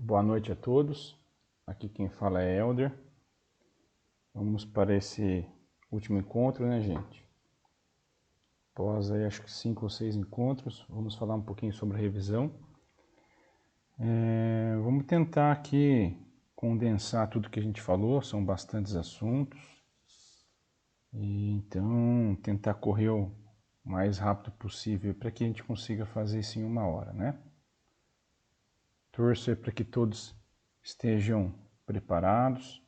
Boa noite a todos, aqui quem fala é Elder. Vamos para esse último encontro, né, gente? Após aí, acho que 5 ou 6 encontros, vamos falar um pouquinho sobre a revisão. Vamos tentar aqui condensar tudo que a gente falou, são bastantes assuntos. E então, tentar correr o mais rápido possível para que a gente consiga fazer isso em 1 hora, né? Torcer para que todos estejam preparados,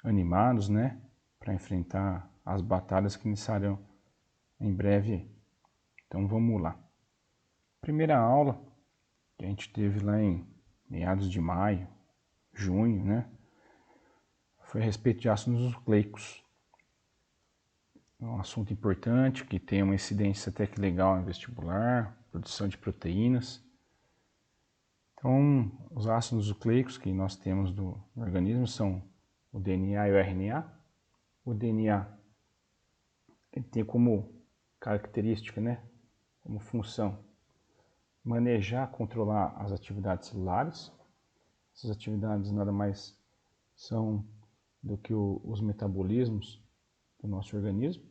animados, né, para enfrentar as batalhas que iniciarão em breve. Então vamos lá. Primeira aula que a gente teve lá em meados de maio, junho, né, foi a respeito de ácidos nucleicos. É um assunto importante que tem uma incidência até que legal em vestibular, produção de proteínas. Então, os ácidos nucleicos que nós temos no organismo são o DNA e o RNA. O DNA ele tem como característica, né, como função, manejar, controlar as atividades celulares. Essas atividades nada mais são do que os metabolismos do nosso organismo.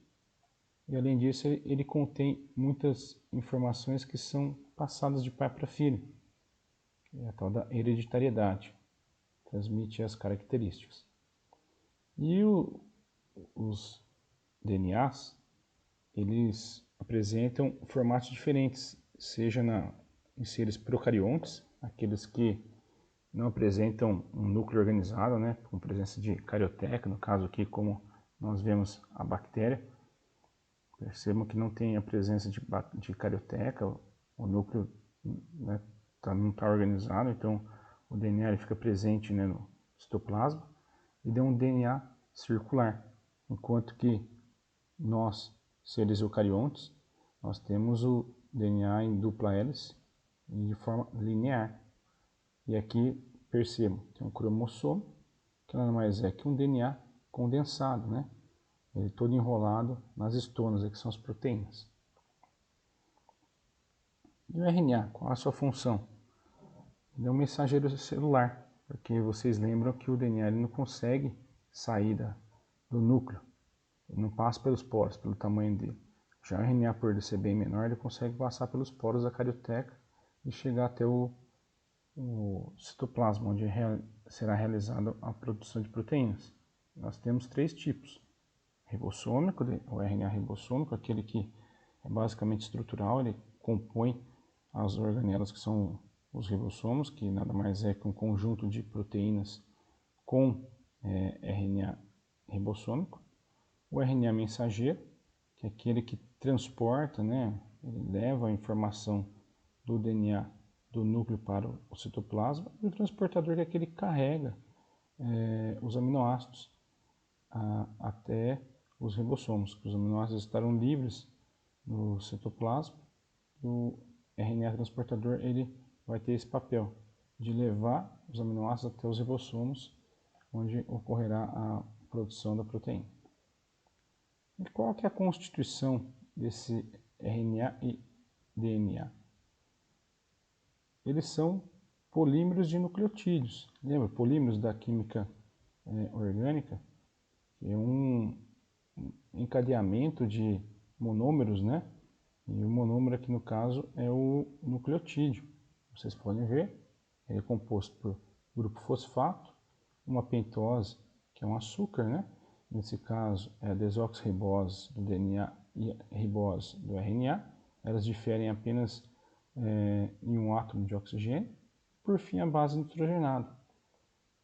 E além disso, ele contém muitas informações que são passadas de pai para filho. É a tal da hereditariedade. Transmite as características. E os DNAs, eles apresentam formatos diferentes, seja em seres procariontes, aqueles que não apresentam um núcleo organizado, né, com presença de carioteca, no caso aqui como nós vemos a bactéria. Percebam que não tem a presença de carioteca, o núcleo, né, não está organizado, então o DNA ele fica presente, né, no citoplasma e dá um DNA circular, enquanto que nós, seres eucariontes, nós temos o DNA em dupla hélice e de forma linear. E aqui, percebam, tem um cromossomo, que nada mais é que um DNA condensado, né? Ele todo enrolado nas estonas, que são as proteínas. E o RNA, qual a sua função? Ele é um mensageiro celular, porque vocês lembram que o DNA ele não consegue sair do núcleo. Ele não passa pelos poros, pelo tamanho dele. Já o RNA, por ele ser bem menor, ele consegue passar pelos poros da carioteca e chegar até o citoplasma, onde será realizada a produção de proteínas. Nós temos 3 tipos. Ribossômico, o RNA ribossômico, aquele que é basicamente estrutural, ele compõe as organelas que são os ribossomos, que nada mais é que um conjunto de proteínas com RNA ribossômico. O RNA mensageiro, que é aquele que transporta, né, ele leva a informação do DNA do núcleo para o citoplasma, e o transportador, que é aquele que carrega os aminoácidos até os ribossomos, que os aminoácidos estarão livres no citoplasma. O RNA transportador ele vai ter esse papel de levar os aminoácidos até os ribossomos, onde ocorrerá a produção da proteína. E qual que é a constituição desse RNA e DNA? Eles são polímeros de nucleotídeos. Lembra? Polímeros da química orgânica, que é um encadeamento de monômeros, né? E o monômero aqui no caso é o nucleotídeo. Vocês podem ver, ele é composto por grupo fosfato, uma pentose, que é um açúcar, né? Nesse caso é a desoxirribose do DNA e a ribose do RNA. Elas diferem apenas em um átomo de oxigênio. Por fim, a base nitrogenada.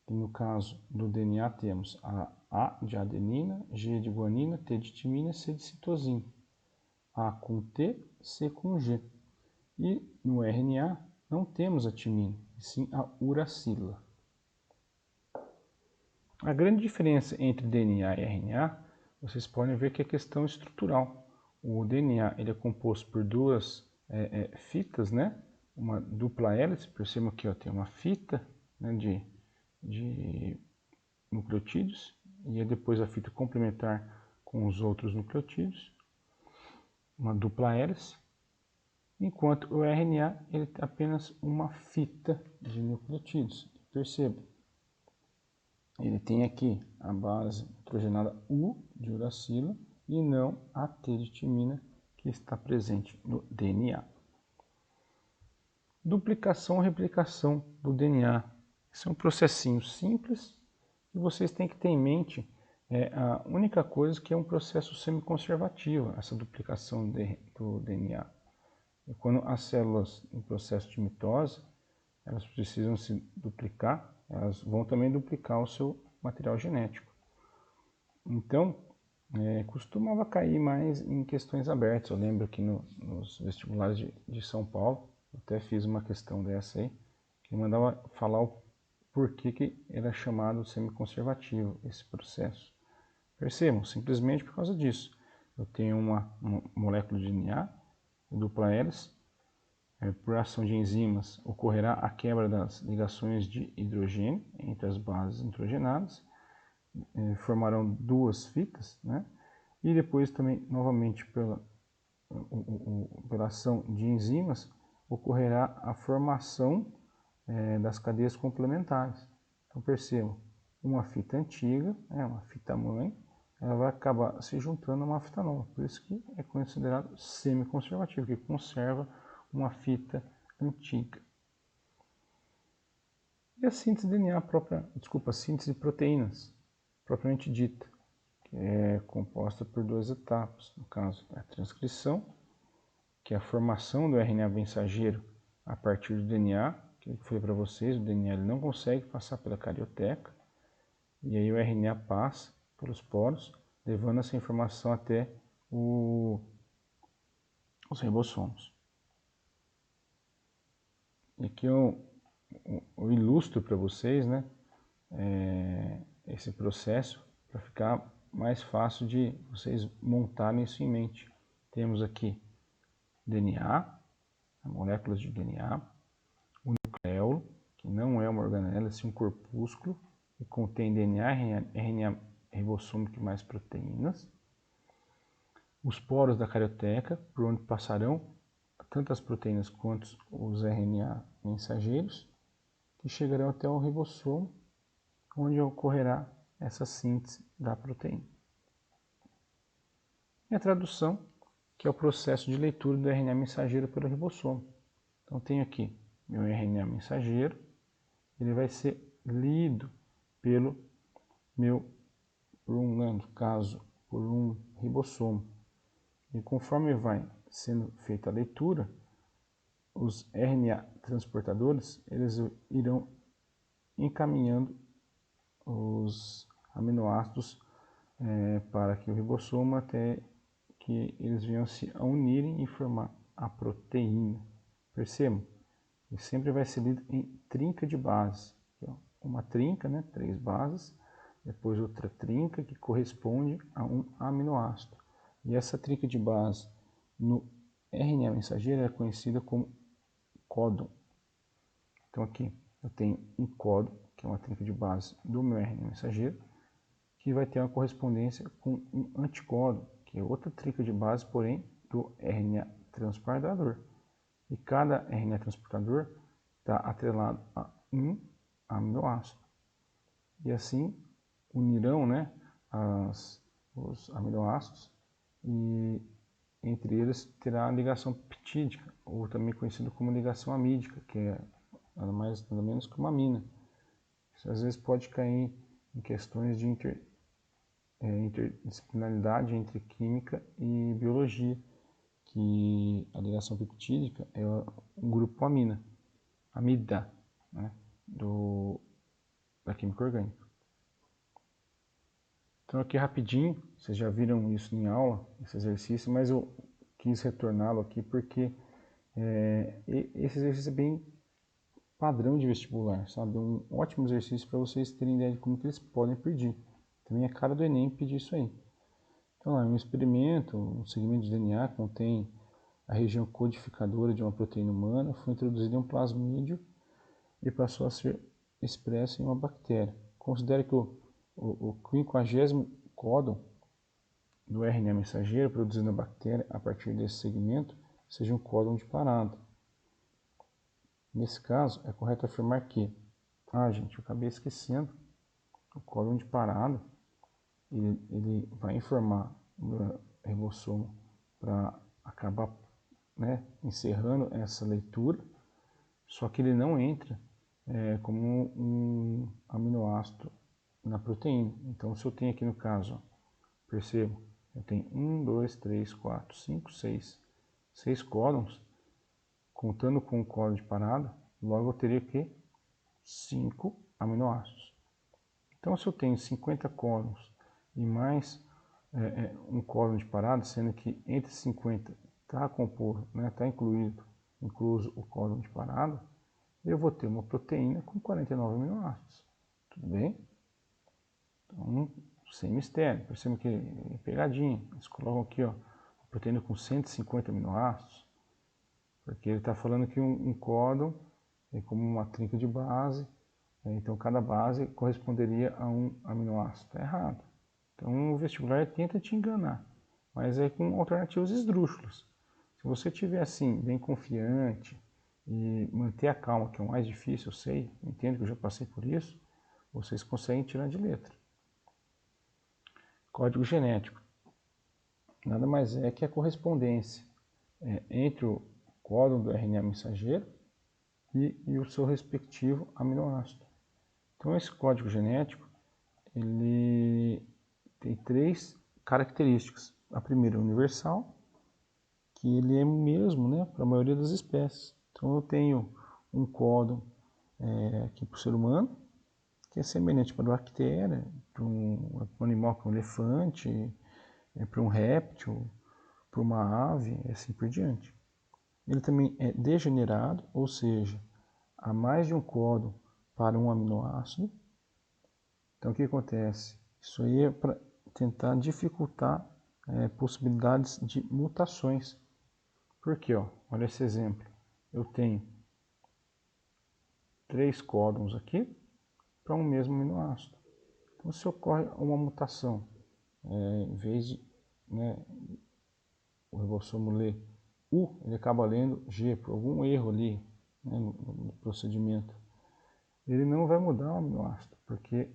E no caso do DNA temos A de adenina, G de guanina, T de timina, C de citosina. A com T, C com G. E no RNA não temos a timina, e sim a uracila. A grande diferença entre DNA e RNA, vocês podem ver que é questão estrutural. O DNA ele é composto por duas fitas, né? Uma dupla hélice, percebam aqui, ó, tem uma fita, né, de nucleotídeos, e depois a fita complementar com os outros nucleotídeos, uma dupla hélice. enquanto o RNA ele é apenas uma fita de nucleotídeos. Perceba, ele tem aqui a base nitrogenada U de uracilo e não a T de timina que está presente no DNA. Duplicação ou replicação do DNA. Esse é um processinho simples e vocês têm que ter em mente a única coisa que é um processo semiconservativo, essa duplicação do DNA. E quando as células em processo de mitose, elas precisam se duplicar, elas vão também duplicar o seu material genético. Então, costumava cair mais em questões abertas. Eu lembro que nos vestibulares de São Paulo, eu até fiz uma questão dessa aí, que mandava falar o porquê que era chamado semiconservativo esse processo. Percebam, simplesmente por causa disso. Eu tenho uma molécula de DNA, dupla hélice, por ação de enzimas ocorrerá a quebra das ligações de hidrogênio entre as bases nitrogenadas, formarão duas fitas, né? E depois também, novamente, pela ação de enzimas, ocorrerá a formação das cadeias complementares. Então percebam, uma fita antiga, uma fita mãe, ela vai acabar se juntando a uma fita nova. Por isso que é considerado semiconservativo, que conserva uma fita antiga. E a síntese de DNA a síntese de proteínas, propriamente dita, que é composta por duas etapas. No caso, a transcrição, que é a formação do RNA mensageiro a partir do DNA, que eu falei para vocês, o DNA ele não consegue passar pela carioteca, e aí o RNA passa pelos poros, levando essa informação até os ribossomos. E aqui eu ilustro para vocês, né, esse processo, para ficar mais fácil de vocês montarem isso em mente. Temos aqui DNA, moléculas de DNA, o nucleolo, que não é uma organela, é sim um corpúsculo, que contém DNA, RNA ribossômico e mais proteínas. Os poros da carioteca, por onde passarão tanto as proteínas quanto os RNA mensageiros, que chegarão até o ribossomo, onde ocorrerá essa síntese da proteína. E a tradução, que é o processo de leitura do RNA mensageiro pelo ribossomo. Então tenho aqui meu RNA mensageiro, ele vai ser lido pelo por um ribossomo. E conforme vai sendo feita a leitura, os RNA transportadores eles irão encaminhando os aminoácidos para que o ribossomo até que eles venham se unirem e formar a proteína. Percebam? Ele sempre vai ser lido em trinca de bases. Uma trinca, né, 3 bases, depois outra trinca que corresponde a um aminoácido. E essa trinca de base no RNA mensageiro é conhecida como códon. Então aqui eu tenho um códon, que é uma trinca de base do meu RNA mensageiro, que vai ter uma correspondência com um anticódon, que é outra trinca de base, porém, do RNA transportador. E cada RNA transportador está atrelado a um aminoácido. E assim unirão, né, os aminoácidos e entre eles terá a ligação peptídica, ou também conhecido como ligação amídica, que é nada mais nada menos que uma amina. Isso às vezes pode cair em questões de interdisciplinaridade entre química e biologia, que a ligação peptídica é um grupo amida, né, da química orgânica. Então aqui rapidinho, vocês já viram isso em aula, esse exercício, mas eu quis retorná-lo aqui porque esse exercício é bem padrão de vestibular, sabe? Um ótimo exercício para vocês terem ideia de como que eles podem pedir. Também é cara do Enem pedir isso aí. Então, um experimento, um segmento de DNA contém a região codificadora de uma proteína humana, foi introduzido em um plasmídio e passou a ser expresso em uma bactéria. Considere que o 50º códon do RNA mensageiro produzido na bactéria a partir desse segmento seja um códon de parada. Nesse caso, é correto afirmar que, gente, eu acabei esquecendo, o códon de parada, ele vai informar o ribossomo para acabar, né, encerrando essa leitura, só que ele não entra como um aminoácido na proteína. Então, se eu tenho aqui no caso, ó, percebo, eu tenho 1, 2, 3, 4, 5, 6 códons, contando com o códon de parada, logo eu teria que 5 aminoácidos. Então, se eu tenho 50 códons e mais um códon de parada, sendo que entre 50 está composto, né, está incluso o códon de parada, eu vou ter uma proteína com 49 aminoácidos. Tudo bem? Então, sem mistério. Percebam que é pegadinha. Eles colocam aqui, ó, a proteína com 150 aminoácidos, porque ele está falando que um códon é como uma trinca de base, então cada base corresponderia a um aminoácido. Está errado. Então o vestibular tenta te enganar, mas é com alternativas esdrúxulas. Se você estiver assim, bem confiante e manter a calma, que é o mais difícil, eu sei, entendo que eu já passei por isso, vocês conseguem tirar de letra. Código genético. Nada mais é que a correspondência entre o códon do RNA mensageiro e o seu respectivo aminoácido. Então esse código genético, ele tem 3 características. A primeira é universal, que ele é o mesmo, né, para a maioria das espécies. Então eu tenho um códon aqui para o ser humano, que é semelhante para a bactéria, para um animal como um elefante, para um réptil, para uma ave, e assim por diante. Ele também é degenerado, ou seja, há mais de um códon para um aminoácido. Então o que acontece? Isso aí é para tentar dificultar possibilidades de mutações. Por quê? Olha esse exemplo. Eu tenho 3 códons aqui para um mesmo aminoácido. Então se ocorre uma mutação, em vez de o ribossomo ler U, ele acaba lendo G, por algum erro ali no procedimento. Ele não vai mudar o aminoácido, porque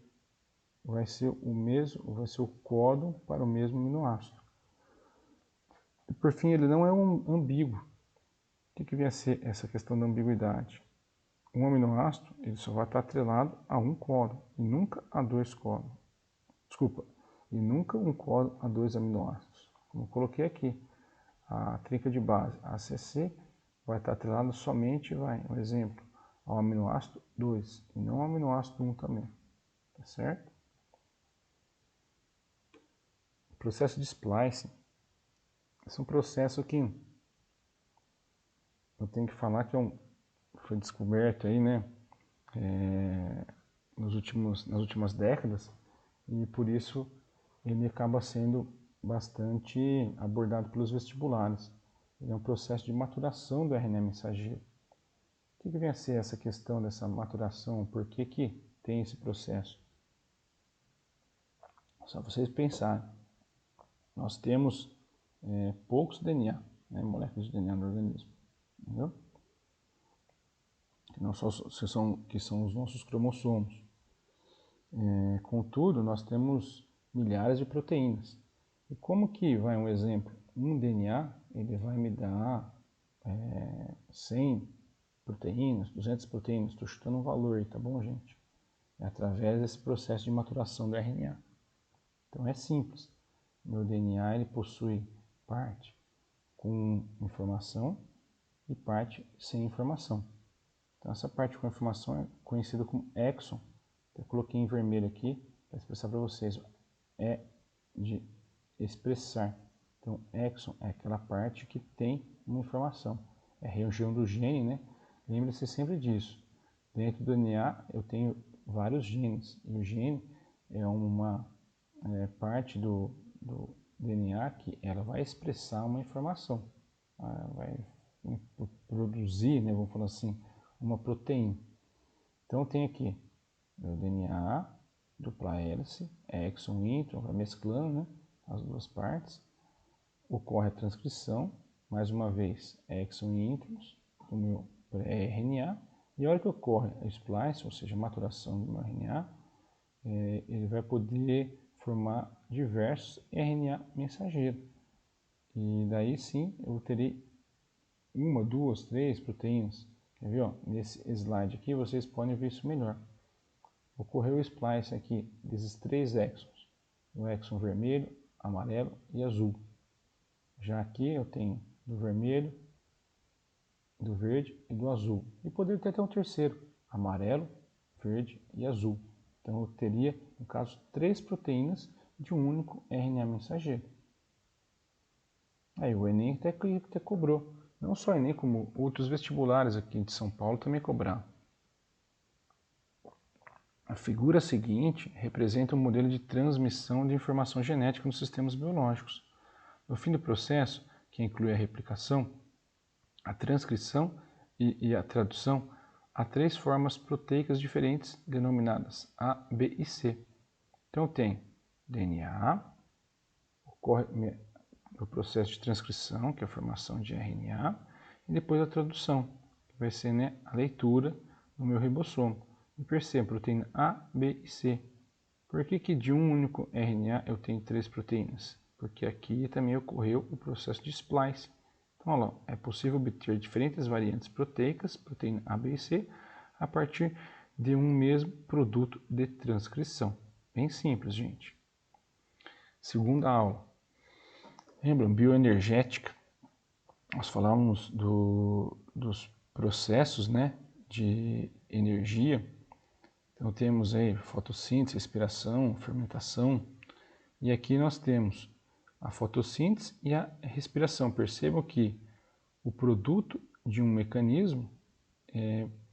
vai ser o códon para o mesmo aminoácido. E por fim, ele não é um ambíguo. O que vem a ser essa questão da ambiguidade? Um aminoácido ele só vai estar atrelado a um códon e nunca a 2 códons. Desculpa, e nunca um códon a 2 aminoácidos. Como eu coloquei aqui, a trinca de base ACC vai estar atrelada somente, um exemplo, ao aminoácido 2 e não ao aminoácido 1 também. Tá certo? O processo de splicing. Esse é um processo que eu tenho que falar que foi descoberto aí, né, nas últimas décadas, e por isso ele acaba sendo bastante abordado pelos vestibulares. Ele é um processo de maturação do RNA mensageiro. O que vem a ser essa questão dessa maturação? Por que tem esse processo? Só vocês pensarem. Nós temos poucos DNA, moléculas de DNA no organismo. Entendeu? Que são os nossos cromossomos. Contudo, nós temos milhares de proteínas. E como que, vai um exemplo, um DNA ele vai me dar 100 proteínas, 200 proteínas, estou chutando um valor aí, tá bom, gente? É através desse processo de maturação do RNA. Então é simples. Meu DNA ele possui parte com informação e parte sem informação. Então essa parte com informação é conhecida como exon. Eu coloquei em vermelho aqui para expressar para vocês. É de expressar. Então exon é aquela parte que tem uma informação. É a região do gene, né? Lembre-se sempre disso. Dentro do DNA eu tenho vários genes. E o gene é uma parte do DNA que ela vai expressar uma informação. Ela vai produzir, né, vamos falar assim, uma proteína. Então tem aqui o DNA, dupla hélice, exon, intron, vai mesclando, né, as duas partes. Ocorre a transcrição mais uma vez, exon e introns do meu pré-RNA, e a hora que ocorre o splice, ou seja, a maturação do meu RNA, ele vai poder formar diversos RNA mensageiro. E daí sim eu terei uma, duas, três proteínas. Quer ver? Ó? Nesse slide aqui vocês podem ver isso melhor. Ocorreu o splice aqui desses 3 exons, o exon vermelho, amarelo e azul. Já aqui eu tenho do vermelho, do verde e do azul. E poderia ter até um terceiro, amarelo, verde e azul. Então eu teria, no caso, 3 proteínas de um único RNA mensageiro. Aí o Enem até cobrou. Não só o Enem, como outros vestibulares aqui de São Paulo também cobraram. A figura seguinte representa um modelo de transmissão de informação genética nos sistemas biológicos. No fim do processo, que inclui a replicação, a transcrição e a tradução, há 3 formas proteicas diferentes denominadas A, B e C. Então eu tenho DNA, ocorre o processo de transcrição, que é a formação de RNA, e depois a tradução, que vai ser, né, a leitura no meu ribossomo. E perceba, proteína A, B e C. Por que de um único RNA eu tenho 3 proteínas? Porque aqui também ocorreu o processo de splice. Então, olha lá, é possível obter diferentes variantes proteicas, proteína A, B e C, a partir de um mesmo produto de transcrição. Bem simples, gente. Segunda aula. Lembram, bioenergética. Nós falamos dos processos, né, de energia. Então temos aí fotossíntese, respiração, fermentação. E aqui nós temos a fotossíntese e a respiração. Percebam que o produto de um mecanismo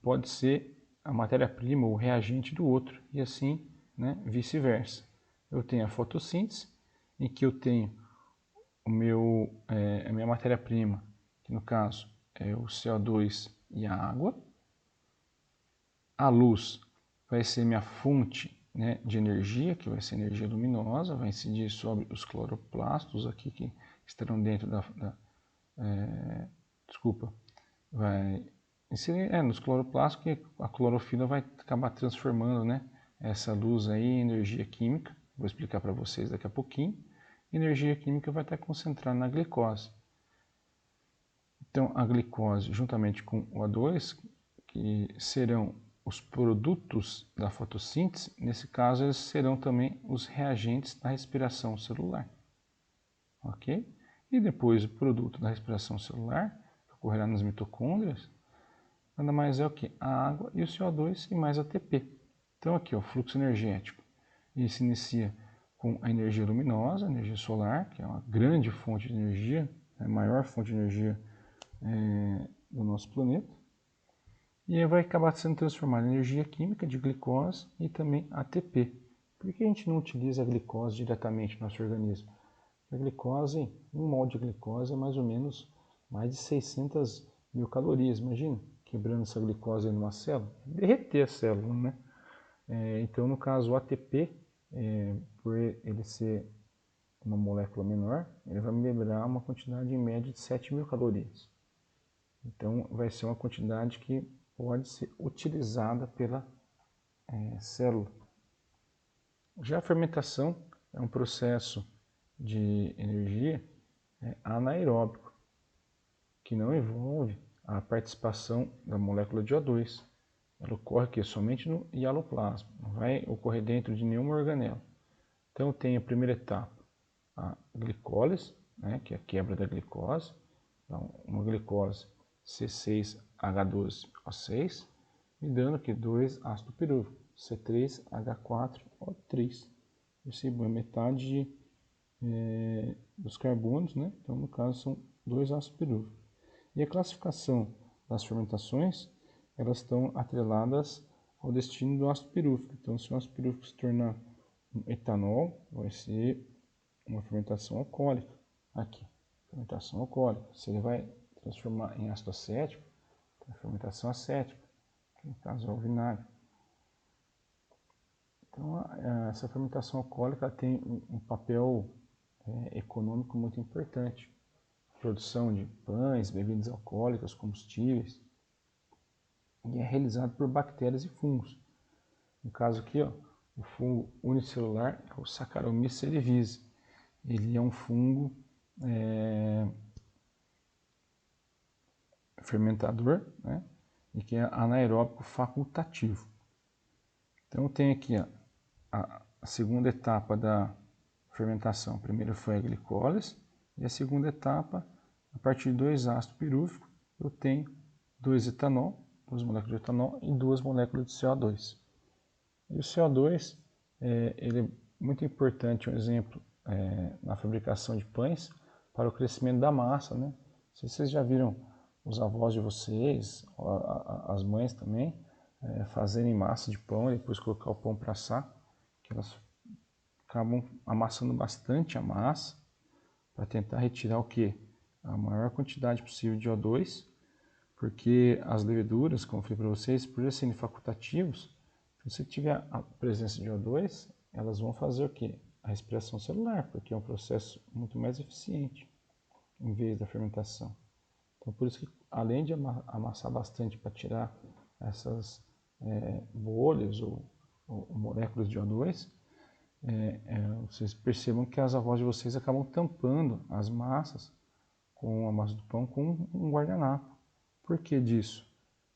pode ser a matéria-prima ou o reagente do outro, e assim, né, vice-versa. Eu tenho a fotossíntese, em que eu tenho a minha matéria-prima, que no caso é o CO2 e a água. A luz vai ser minha fonte, né, de energia, que vai ser energia luminosa, vai incidir sobre os cloroplastos aqui que estarão dentro vai incidir nos cloroplastos, que a clorofila vai acabar transformando, né, essa luz aí em energia química. Vou explicar para vocês daqui a pouquinho. Energia química vai estar concentrada na glicose. Então, a glicose, juntamente com o A2, que serão os produtos da fotossíntese, nesse caso, eles serão também os reagentes da respiração celular. Ok? E depois, o produto da respiração celular, que ocorrerá nas mitocôndrias, nada mais é o que? A água e o CO2 e mais ATP. Então, aqui, o fluxo energético. Ele se inicia com a energia luminosa, a energia solar, que é uma grande fonte de energia, a maior fonte de energia do nosso planeta. E aí vai acabar sendo transformada em energia química de glicose e também ATP. Por que a gente não utiliza a glicose diretamente no nosso organismo? A glicose, um mol de glicose é mais ou menos mais de 600 mil calorias. Imagina, quebrando essa glicose numa célula, derreter a célula, né? Então, no caso, o ATP, por ele ser uma molécula menor, ele vai me liberar uma quantidade em média de 7 mil calorias. Então, vai ser uma quantidade que pode ser utilizada pela célula. Já a fermentação é um processo de energia anaeróbico, que não envolve a participação da molécula de O2. Ela ocorre aqui somente no hialoplasma, não vai ocorrer dentro de nenhuma organela. Então, tem a primeira etapa, a glicólise, né, que é a quebra da glicose. Então, uma glicose C6H12O6, me dando aqui 2 ácido pirúvico, C3H4O3. Percebam, é metade dos carbonos, né? Então, no caso, são 2 ácidos pirúvicos. E a classificação das fermentações, elas estão atreladas ao destino do ácido pirúvico. Então, se o ácido pirúvico se tornar um etanol, vai ser uma fermentação alcoólica. Aqui, fermentação alcoólica. Se ele vai transformar em ácido acético, a fermentação acética, que no caso é o vinagre. Então, essa fermentação alcoólica tem um papel econômico muito importante. produção de pães, bebidas alcoólicas, combustíveis, e é realizado por bactérias e fungos. No caso aqui, ó, o fungo unicelular é o Saccharomyces cerevisiae. Ele é um fungo fermentador, né, e que é anaeróbico facultativo. Então tem aqui a segunda etapa da fermentação. A primeira foi a glicólise e a segunda etapa, a partir de 2 ácido pirúvico, eu tenho 2 etanol, 2 moléculas de etanol e 2 moléculas de CO2. E o CO2 ele é muito importante, um exemplo, na fabricação de pães para o crescimento da massa, né? Se vocês já viram os avós de vocês, as mães também, fazerem massa de pão e depois colocar o pão para assar, que elas acabam amassando bastante a massa para tentar retirar o que? A maior quantidade possível de O2, porque as leveduras, como eu falei para vocês, por serem facultativos, se você tiver a presença de O2, elas vão fazer o que? A respiração celular, porque é um processo muito mais eficiente em vez da fermentação. Então, por isso que, além de amassar bastante para tirar essas bolhas ou moléculas de O2, vocês percebam que as avós de vocês acabam tampando as massas com a massa do pão com um guardanapo. Por que disso?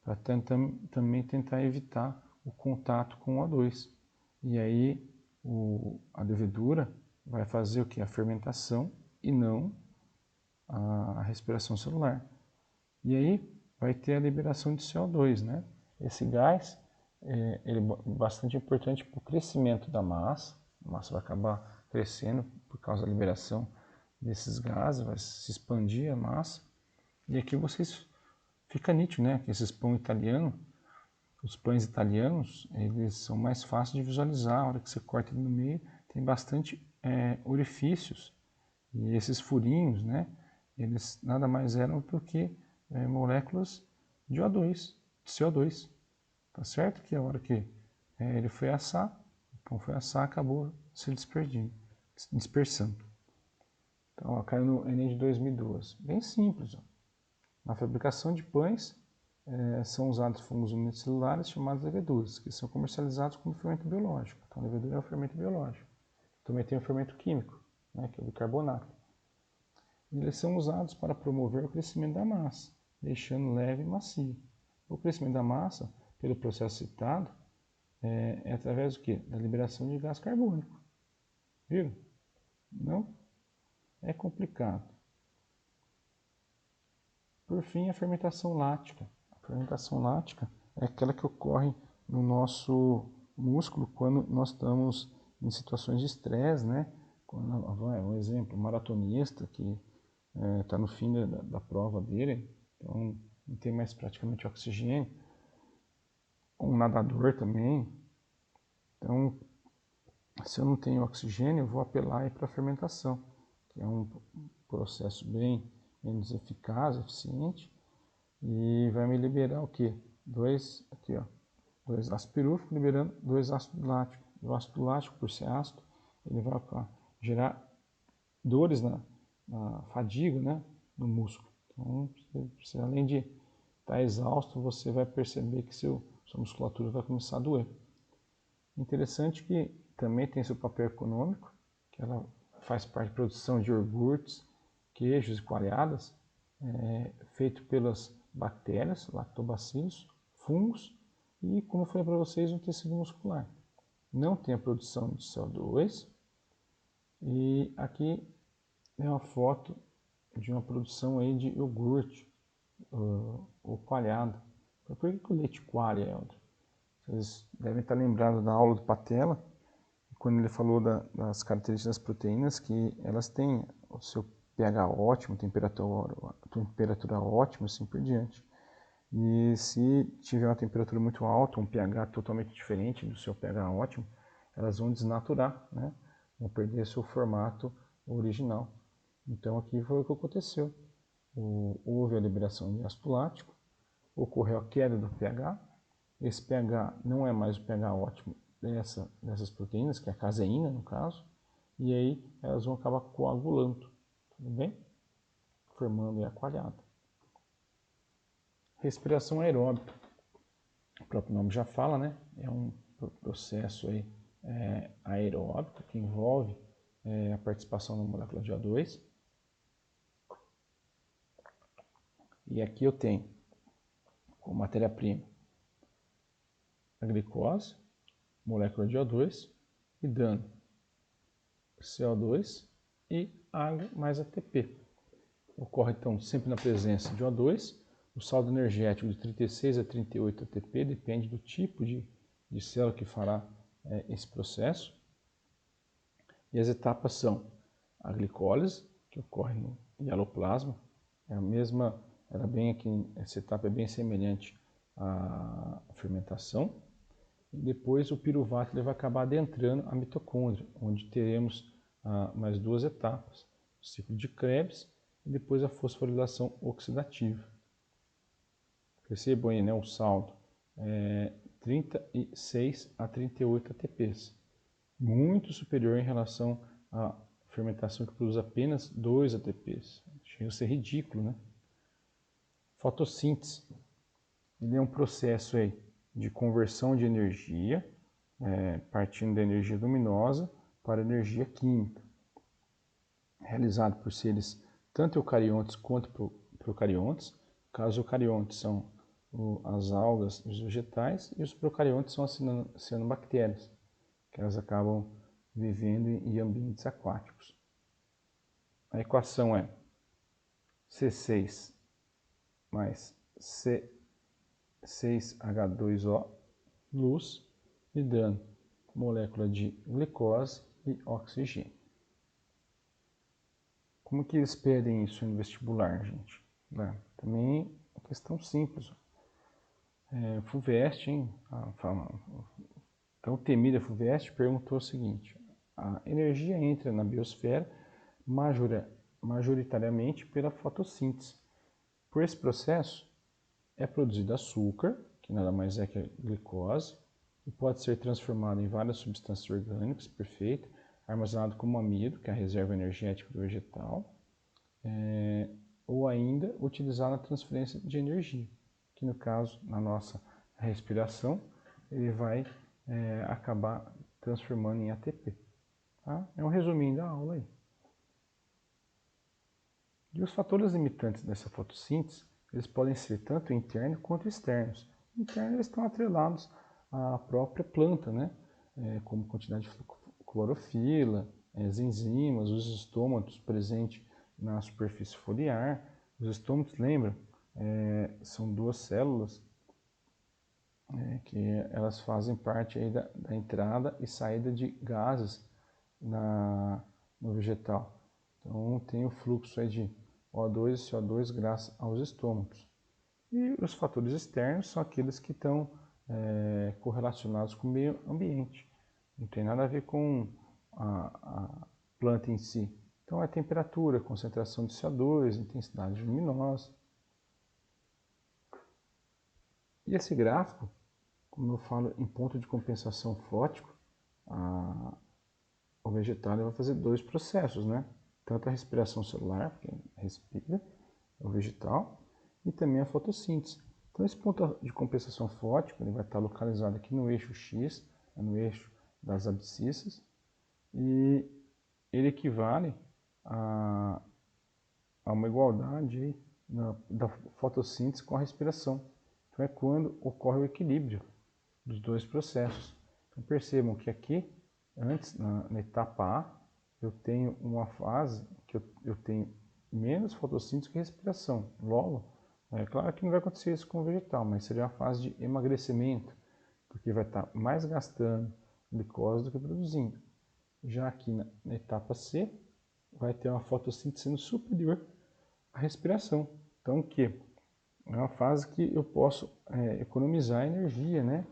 Para também tentar evitar o contato com o O2. E aí a levedura vai fazer o que? A fermentação e não a respiração celular. E aí vai ter a liberação de CO2, né? Esse gás ele é bastante importante para o crescimento da massa. A massa vai acabar crescendo por causa da liberação desses gases, vai se expandir a massa. E aqui vocês fica nítido, né? Que esses pão italiano, os pães italianos, eles são mais fáceis de visualizar. A hora que você corta ele no meio, tem bastante orifícios. E esses furinhos, né? Eles nada mais eram do que moléculas de O2, de CO2. Tá certo? Que a hora que ele foi assar, o pão foi assar, acabou se dispersando. Então, ó, caiu no Enem de 2002. Bem simples. Ó. Na fabricação de pães, são usados fungos unicelulares chamados leveduras, que são comercializados como fermento biológico. Então, a levedura é um fermento biológico. Também tem o fermento químico, né, que é o bicarbonato. Eles são usados para promover o crescimento da massa, deixando leve e macia. O crescimento da massa, pelo processo citado, é através do quê? Da liberação de gás carbônico. Viram? Não é complicado. Por fim, a fermentação lática. A fermentação lática é aquela que ocorre no nosso músculo quando nós estamos em situações de estresse, né? Um exemplo, um maratonista que está no fim da prova dele, então não tem mais praticamente oxigênio. Um nadador também. Então, se eu não tenho oxigênio, eu vou apelar para a fermentação, que é um processo bem menos eficaz, eficiente, e vai me liberar o quê? Dois ácidos pirúvicos liberando 2 ácidos láticos. O ácido lático, por ser ácido, ele vai gerar dores na fadiga, né, no músculo. Então, você, além de estar exausto, você vai perceber que sua musculatura vai começar a doer. Interessante que também tem seu papel econômico, que ela faz parte da produção de iogurtes, queijos e coalhadas, feito pelas bactérias, lactobacilos, fungos e, como eu falei para vocês, um tecido muscular. Não tem a produção de CO2 e aqui é uma foto de uma produção aí de iogurte ou coalhado. Por que o leite coalha, Helder? Vocês devem estar lembrados da aula do Patela, quando ele falou das características das proteínas, que elas têm o seu pH ótimo, temperatura ótima, assim por diante. E se tiver uma temperatura muito alta, um pH totalmente diferente do seu pH ótimo, elas vão desnaturar, né? Vão perder seu formato original. Então aqui foi o que aconteceu. Houve a liberação de ácido lático, ocorreu a queda do pH. Esse pH não é mais o pH ótimo dessas proteínas, que é a caseína no caso, e aí elas vão acabar coagulando. Tudo bem? formando a coalhada. Respiração aeróbica. O próprio nome já fala, né? É um processo aí, aeróbico que envolve a participação da molécula de O2. E aqui eu tenho como matéria-prima a glicose, molécula de O2 e dando CO2 e água mais ATP. Ocorre então sempre na presença de O2. O saldo energético de 36 a 38 ATP depende do tipo de célula que fará esse processo. E as etapas são a glicólise, que ocorre no hialoplasma, é a mesma, essa etapa é bem semelhante à fermentação. E depois o piruvato ele vai acabar adentrando a mitocôndria, onde teremos mais duas etapas, o ciclo de Krebs e depois a fosforilação oxidativa. Percebam aí, né, o saldo, 36 a 38 ATPs, muito superior em relação à fermentação que produz apenas 2 ATPs. Chega a ser ridículo, né? Fotossíntese, ele é um processo aí de conversão de energia, partindo da energia luminosa para a energia química, realizado por seres tanto eucariontes quanto procariontes. Caso eucariontes são as algas, os vegetais, e os procariontes são as cianobactérias, que elas acabam vivendo em ambientes aquáticos. A equação é C6 mais C6H2O, luz, me dando molécula de glicose e oxigênio. Como que eles pedem isso no vestibular, gente? Também é questão simples. FUVEST, hein? Então, temida FUVEST perguntou o seguinte: a energia entra na biosfera majoritariamente pela fotossíntese. Por esse processo, é produzido açúcar, que nada mais é que a glicose, e pode ser transformado em várias substâncias orgânicas, perfeito, armazenado como amido, que é a reserva energética do vegetal, ou ainda utilizado na transferência de energia, que no caso, na nossa respiração, ele vai acabar transformando em ATP. Tá? É um resuminho da aula aí. E os fatores limitantes dessa fotossíntese, eles podem ser tanto internos quanto externos. Internos eles estão atrelados à própria planta, né? Como quantidade de clorofila, as enzimas, os estômatos presentes na superfície foliar. Os estômatos, lembram? São duas células que elas fazem parte aí da entrada e saída de gases no vegetal. Então tem o fluxo aí de O2 e CO2 graças aos estômatos. E os fatores externos são aqueles que estão correlacionados com o meio ambiente. Não tem nada a ver com a planta em si. Então é temperatura, concentração de CO2, intensidade luminosa. E esse gráfico, como eu falo em ponto de compensação fótico, o vegetal vai fazer dois processos, né? Tanto a respiração celular, que respira, o vegetal, e também a fotossíntese. Então esse ponto de compensação fótico ele vai estar localizado aqui no eixo X, no eixo das abscissas, e ele equivale a uma igualdade aí da fotossíntese com a respiração. Então é quando ocorre o equilíbrio dos dois processos. Então percebam que aqui, antes, na etapa A, eu tenho uma fase que eu tenho menos fotossíntese que respiração. Logo, é claro que não vai acontecer isso com o vegetal, mas seria uma fase de emagrecimento, porque vai estar mais gastando glicose do que produzindo. Já aqui na etapa C, vai ter uma fotossíntese sendo superior à respiração. Então, o que? É uma fase que eu posso economizar energia, né?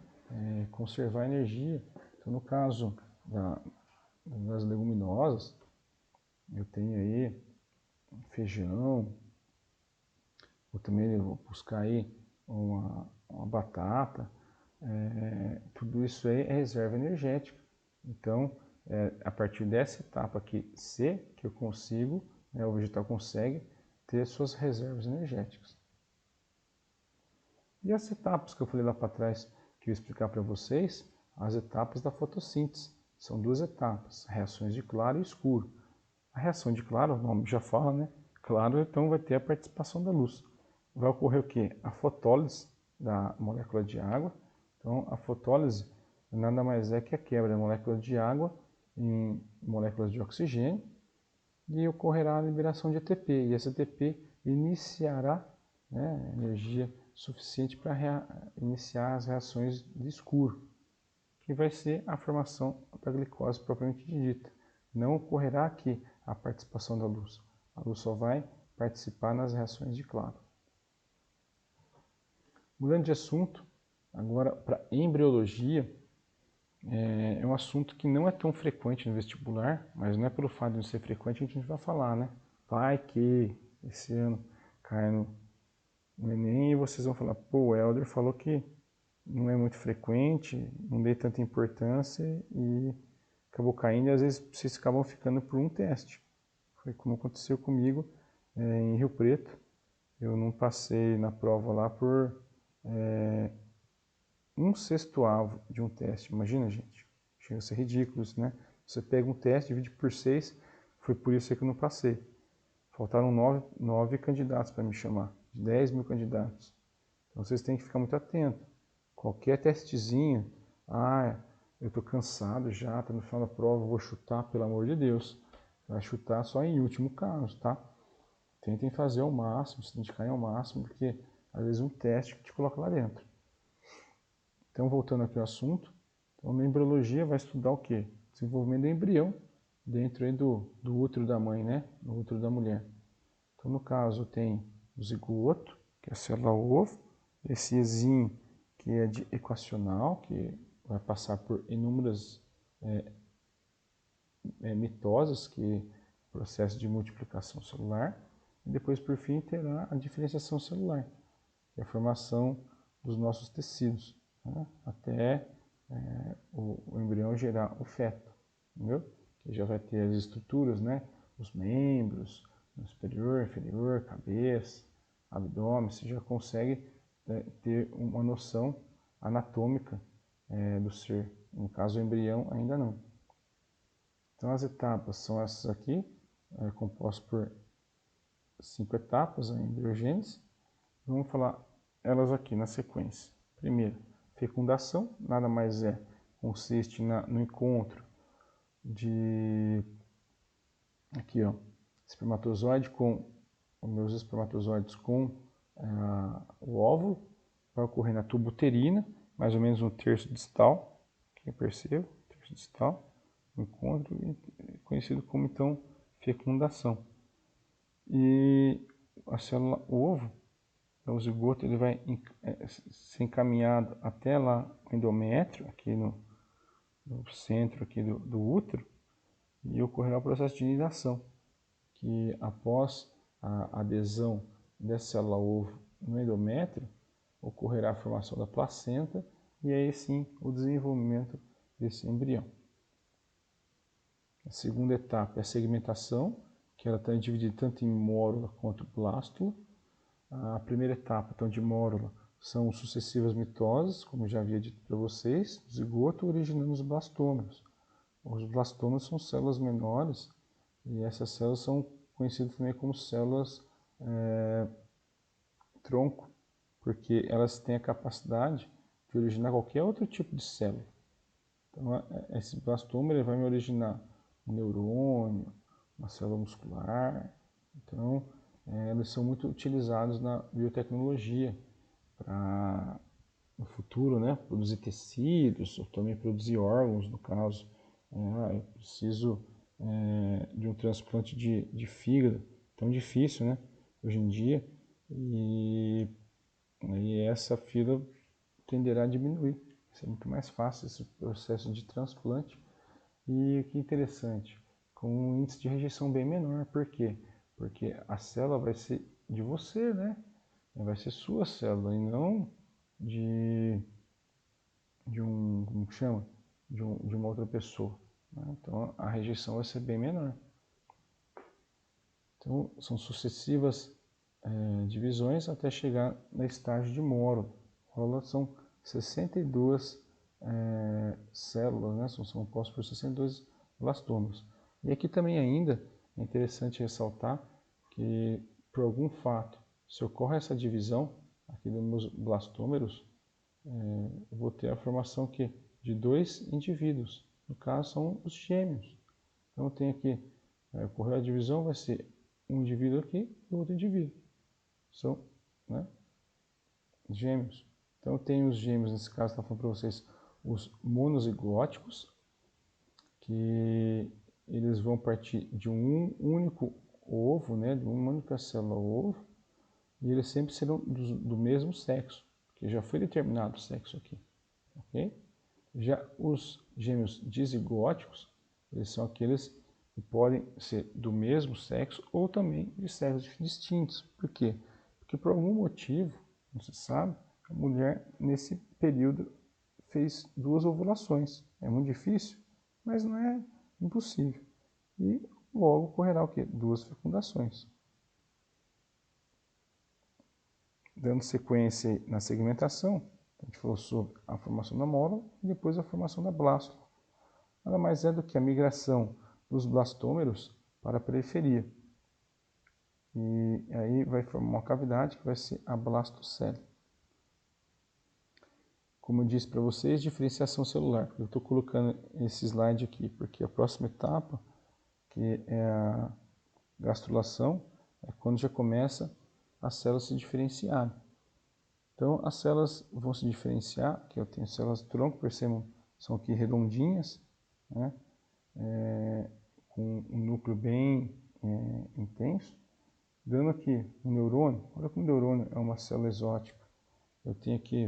Conservar energia. Então, no caso das leguminosas, eu tenho aí feijão, ou também eu vou buscar aí uma batata, tudo isso aí é reserva energética. Então, a partir dessa etapa aqui C, que eu consigo, o vegetal consegue ter suas reservas energéticas. E as etapas que eu falei lá para trás, que eu ia explicar para vocês, as etapas da fotossíntese. São duas etapas, reações de claro e escuro. A reação de claro, o nome já fala, né? Claro, então vai ter a participação da luz. Vai ocorrer o quê? A fotólise da molécula de água. Então, a fotólise nada mais é que a quebra da molécula de água em moléculas de oxigênio e ocorrerá a liberação de ATP. E esse ATP iniciará, né, energia suficiente para iniciar as reações de escuro, que vai ser a formação da glicose propriamente dita. Não ocorrerá aqui a participação da luz. A luz só vai participar nas reações de claro. Mudando de assunto, agora para embriologia, é um assunto que não é tão frequente no vestibular, mas não é pelo fato de não ser frequente que a gente vai falar, né? Vai que esse ano cai no Enem e vocês vão falar, pô, o Helder falou que não é muito frequente, não dei tanta importância e acabou caindo e às vezes vocês acabam ficando por um teste. Foi como aconteceu comigo em Rio Preto. Eu não passei na prova lá por 1/6 de um teste. Imagina, gente. Chega a ser ridículo isso, né? Você pega um teste, divide por 6, foi por isso que eu não passei. Faltaram 9 candidatos para me chamar, 10 mil candidatos. Então vocês têm que ficar muito atentos. Qualquer testezinho, eu estou cansado já, está no final da prova, vou chutar, pelo amor de Deus. Vai chutar só em último caso, tá? Tentem fazer ao máximo, se dedicarem ao máximo, porque às vezes um teste que te coloca lá dentro. Então, voltando aqui ao assunto, então, na embriologia vai estudar o quê? Desenvolvimento do embrião dentro aí do útero da mãe, né? No útero da mulher. Então, no caso, tem o zigoto, que é a célula ovo, esse ezinho, que é de equacional, que vai passar por inúmeras mitoses, que é o processo de multiplicação celular, e depois, por fim, terá a diferenciação celular, que é a formação dos nossos tecidos, né? Até o embrião gerar o feto, entendeu? Que já vai ter as estruturas, né? Os membros, superior, inferior, cabeça, abdômen, você já consegue ter uma noção anatômica do ser. No caso, o embrião ainda não. Então, as etapas são essas aqui, compostas por 5 etapas, a embriogênese. Vamos falar elas aqui na sequência. Primeiro, fecundação, nada mais consiste no encontro de aqui, ó, espermatozoide com os meus espermatozoides com o óvulo, vai ocorrer na tuba uterina, mais ou menos no terço distal, quem percebe, terço distal, o encontro conhecido como então fecundação. E a célula ovo, o zigoto, ele vai ser encaminhado até lá no endométrio, aqui no centro aqui do útero, e ocorrerá o processo de nidação, que após a adesão dessa célula ovo no endométrio, ocorrerá a formação da placenta e aí sim o desenvolvimento desse embrião. A segunda etapa é a segmentação, que ela está dividida tanto em mórula quanto blástula. A primeira etapa, então, de mórula, são sucessivas mitoses, como já havia dito para vocês, zigoto originando os blastômeros. Os blastômeros são células menores e essas células são conhecidas também como células tronco, porque elas têm a capacidade de originar qualquer outro tipo de célula. Então, esse blastômero vai me originar um neurônio, uma célula muscular. Então, eles são muito utilizados na biotecnologia para, no futuro, né, produzir tecidos, ou também produzir órgãos, no caso. Eu preciso de um transplante de fígado, tão difícil, né, hoje em dia, e essa fila tenderá a diminuir. Vai ser muito mais fácil esse processo de transplante. E o que interessante, com um índice de rejeição bem menor. Por quê? Porque a célula vai ser de você, né? Vai ser sua célula e não de como chama? De uma outra pessoa, né? Então a rejeição vai ser bem menor. Então são sucessivas divisões até chegar no estágio de moro. São 62 células, né? São compostas por 62 blastômeros. E aqui também ainda é interessante ressaltar que, por algum fato, se ocorre essa divisão aqui dos meus blastômeros, eu vou ter a formação aqui de dois indivíduos. No caso, são os gêmeos. Então, eu tenho aqui, ocorreu a divisão, vai ser um indivíduo aqui e outro indivíduo. São, né, gêmeos. Então, eu tenho os gêmeos, nesse caso, está falando para vocês, os monozigóticos, que eles vão partir de um único ovo, né, de uma única célula ovo, e eles sempre serão do mesmo sexo, porque já foi determinado o sexo aqui. Okay? Já os gêmeos dizigóticos, eles são aqueles que podem ser do mesmo sexo ou também de sexos distintos. Por quê? Porque por algum motivo, não se sabe, a mulher nesse período fez duas ovulações. É muito difícil, mas não é impossível. E logo ocorrerá o quê? Duas fecundações. Dando sequência na segmentação, a gente falou sobre a formação da mórula e depois a formação da blástula. Nada mais é do que a migração dos blastômeros para a periferia. E aí vai formar uma cavidade que vai ser a blastocele. Como eu disse para vocês, diferenciação celular. Eu estou colocando esse slide aqui porque a próxima etapa, que é a gastrulação, é quando já começa as células se diferenciarem. Então, as células vão se diferenciar, que eu tenho células tronco, percebam, são aqui redondinhas, né? Com um núcleo bem intenso, dando aqui um neurônio. Olha como o neurônio é uma célula exótica. Eu tenho aqui,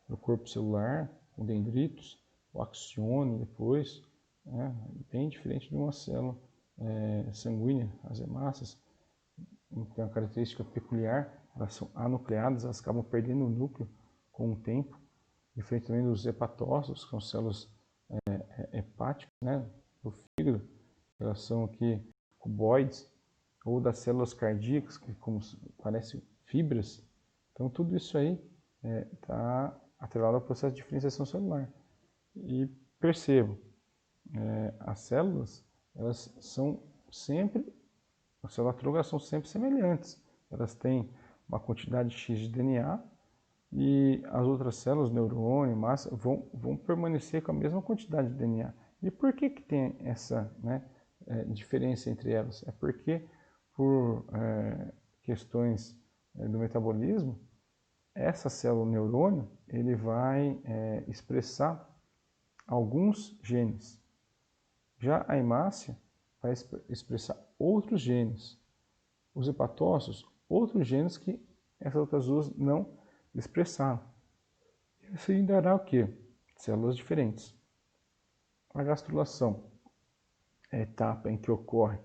o corpo celular, o dendritos, o axiônio depois, né? Bem diferente de uma célula sanguínea, as hemácias, tem uma característica peculiar, elas são anucleadas, elas acabam perdendo o núcleo com o tempo, diferente também dos hepatócitos, que são células hepáticas, né, do fígado, elas são aqui cuboides, ou das células cardíacas, que como parecem fibras. Então tudo isso aí está atrelado ao processo de diferenciação celular. E percebam, as células, elas são sempre, as células tronco são sempre semelhantes. Elas têm uma quantidade X de DNA e as outras células, neurônio, massa, vão permanecer com a mesma quantidade de DNA. E por que tem essa diferença entre elas? É porque, por questões do metabolismo, essa célula neurônio ele vai expressar alguns genes. Já a hemácia vai expressar outros genes. Os hepatócitos, outros genes que essas outras duas não expressaram. Isso aí dará o quê? Células diferentes. A gastrulação é a etapa em que ocorre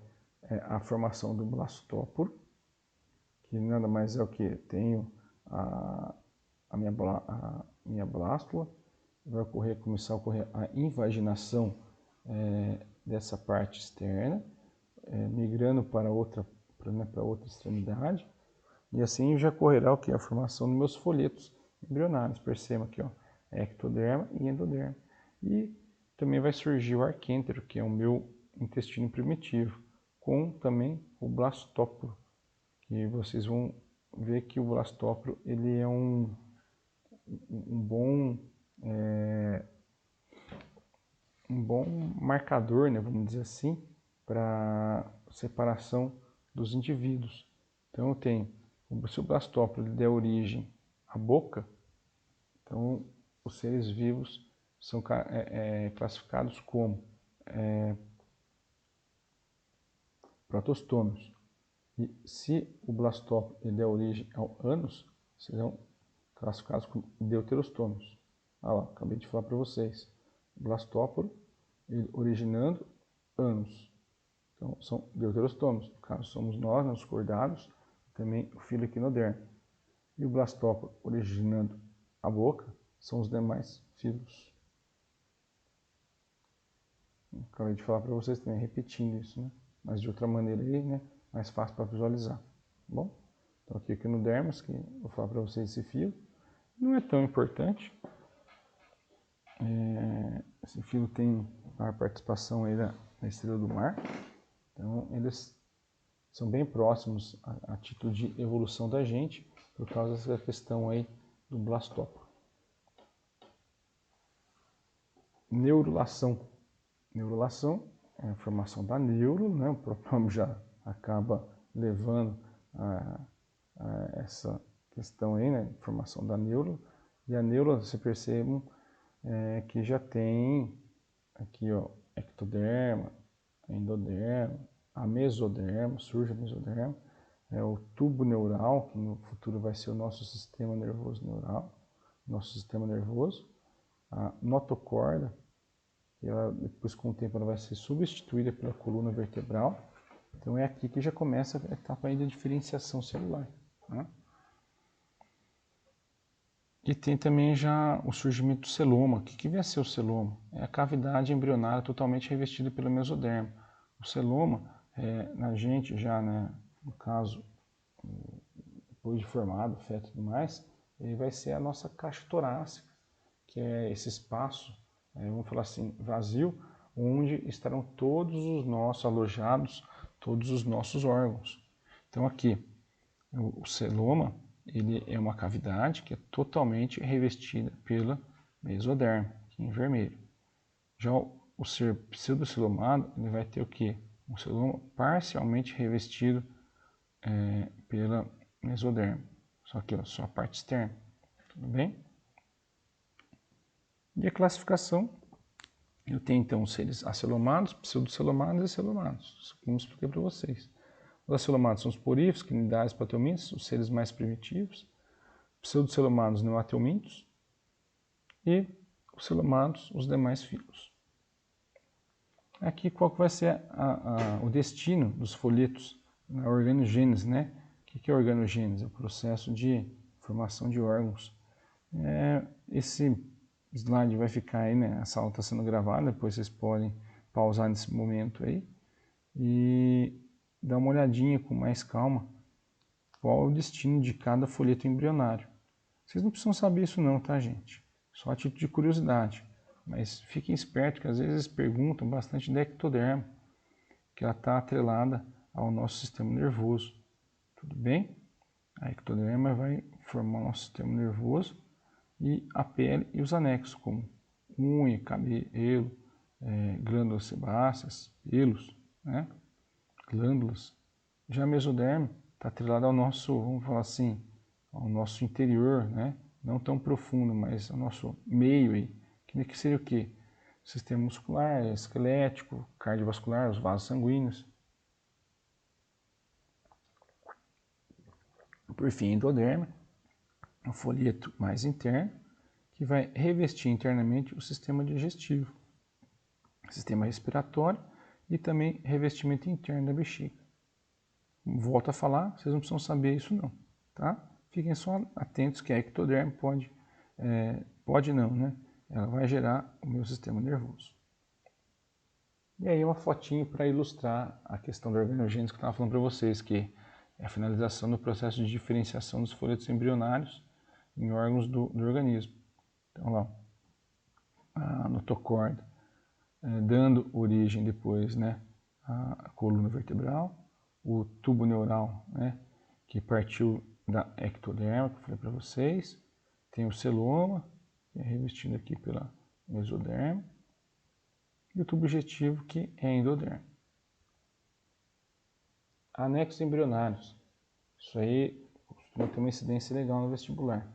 a formação do blastóporo, que nada mais é o que? Tenho a minha blástula, vai começar a ocorrer a invaginação dessa parte externa, migrando para outra extremidade, e assim já ocorrerá o que? A formação dos meus folhetos embrionários. Percebam aqui, ó, ectoderma e endoderma. E também vai surgir o arquêntero, que é o meu intestino primitivo, com também o blastóporo. E vocês vão ver que o blastóporo ele é um bom marcador, né, vamos dizer assim, para separação dos indivíduos. Então eu tenho, se o blastóporo der origem à boca, então os seres vivos são classificados como protostômios. E se o blastóporo der origem ao ânus, serão classificados como deuterostômios. Ah lá, acabei de falar para vocês. O blastóporo originando ânus. Então, são deuterostômios. No caso, somos nós, os cordados, também o filo equinodermo. E o blastóporo originando a boca, são os demais filos. Acabei de falar para vocês também, repetindo isso, né? Mas de outra maneira aí, né? Mais fácil para visualizar. Tá bom? Então aqui o equinodermos, que eu vou falar para vocês esse filo, não é tão importante. Esse filo tem a participação aí da estrela do mar, então eles são bem próximos a título de evolução da gente, por causa dessa questão aí do blastóporo. Neurulação. Neurulação é a formação da neuro, né? O próprio nome já acaba levando a essa questão aí, né? Formação da neuro. E a neuro, você percebe que já tem aqui, ó, ectoderma, endoderma, a mesoderma, surge a mesoderma, o tubo neural, que no futuro vai ser o nosso sistema nervoso neural, nosso sistema nervoso, a notocorda, e ela, depois com o tempo ela vai ser substituída pela coluna vertebral. Então é aqui que já começa a etapa aí da diferenciação celular, né? E tem também já o surgimento do celoma. O que vem a ser o celoma? É a cavidade embrionária totalmente revestida pelo mesoderma. O celoma, na gente já, né, no caso, depois de formado, o feto e tudo mais, ele vai ser a nossa caixa torácica, que é esse espaço, vamos falar assim, vazio, onde estarão todos os nossos alojados, todos os nossos órgãos. Então aqui, o celoma, ele é uma cavidade que é totalmente revestida pela mesoderma, aqui em vermelho. Já o ser pseudocelomado, ele vai ter o quê? Um celoma parcialmente revestido pela mesoderma. Só que só a parte externa. Tudo bem? E a classificação, eu tenho então os seres acelomados, pseudocelomados e celomados. Como eu expliquei para vocês. Os acelomados são os poríferos, quinidários, plateumintos, os seres mais primitivos. Pseudocelomados, neoatelmintos. E os celomados, os demais filos. Aqui qual que vai ser o destino dos folhetos na organogênese, né? O que é organogênese? É o processo de formação de órgãos. Esse slide vai ficar aí, né? Essa aula está sendo gravada, depois vocês podem pausar nesse momento aí e dar uma olhadinha com mais calma qual é o destino de cada folheto embrionário. Vocês não precisam saber isso não, tá, gente? Só a título de curiosidade. Mas fiquem espertos que às vezes perguntam bastante da ectoderma, que ela está atrelada ao nosso sistema nervoso. Tudo bem? A ectoderma vai formar o nosso sistema nervoso e a pele e os anexos, como unha, cabelo, glândulas sebáceas, pelos, né? Glândulas. Já a mesoderma está atrelada ao nosso, vamos falar assim, ao nosso interior, né? Não tão profundo, mas ao nosso meio aí. Que seria o quê? Sistema muscular, esquelético, cardiovascular, os vasos sanguíneos. Por fim, endoderma, o folheto mais interno, que vai revestir internamente o sistema digestivo, sistema respiratório e também revestimento interno da bexiga. Volto a falar, vocês não precisam saber isso não, tá? Fiquem só atentos que a ectoderma pode não, né? Ela vai gerar o meu sistema nervoso. E aí uma fotinho para ilustrar a questão da organogênese que eu estava falando para vocês, que é a finalização do processo de diferenciação dos folhetos embrionários em órgãos do organismo. Então lá, a notocorda, dando origem depois, né, à coluna vertebral, o tubo neural, né, que partiu da ectoderma, que eu falei para vocês, tem o celoma, que é revestido aqui pela mesoderma, e o tubo digestivo, que é endoderma. Anexos embrionários. Isso aí costuma ter uma incidência legal no vestibular.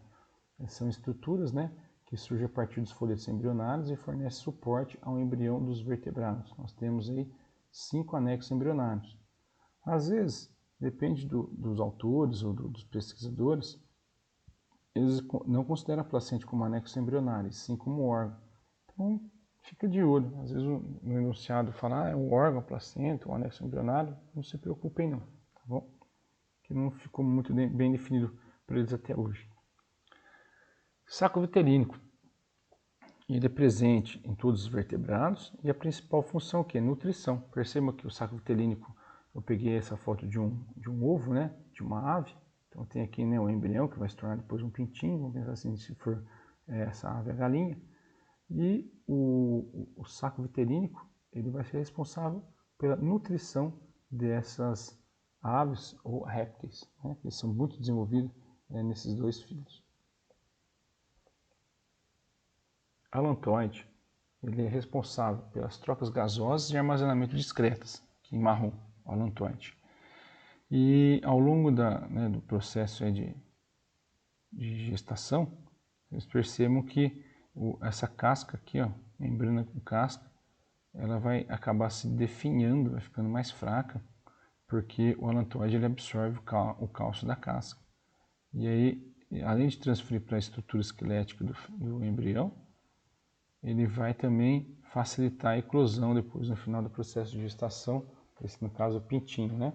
São estruturas, né, que surgem a partir dos folhetos embrionários e fornecem suporte ao embrião dos vertebrados. Nós temos aí 5 anexos embrionários. Às vezes, depende dos autores ou dos pesquisadores, eles não consideram a placenta como anexo embrionário, sim como órgão. Então, fica de olho. Às vezes no enunciado fala, é um órgão, a placenta, um anexo embrionário. Não se preocupem não, tá bom? Que não ficou muito bem definido para eles até hoje. Saco vitelínico. Ele é presente em todos os vertebrados e a principal função que é nutrição. Percebam que o saco vitelínico, eu peguei essa foto de um ovo, né? De uma ave. Então tem aqui, né, o embrião, que vai se tornar depois um pintinho, vamos pensar assim, se for essa ave a galinha. E o saco viterínico, ele vai ser responsável pela nutrição dessas aves ou répteis, né? Eles são muito desenvolvidos nesses dois filos. Allantoide, ele é responsável pelas trocas gasosas e armazenamento discretas, aqui em marrom, o allantoide. E ao longo do processo de gestação, eles percebam que essa casca aqui, ó, membrana com casca, ela vai acabar se definhando, vai ficando mais fraca, porque o allantoide ele absorve o cálcio da casca. E aí, além de transferir para a estrutura esquelética do embrião, ele vai também facilitar a eclosão depois, no final do processo de gestação, esse no caso o pintinho, né?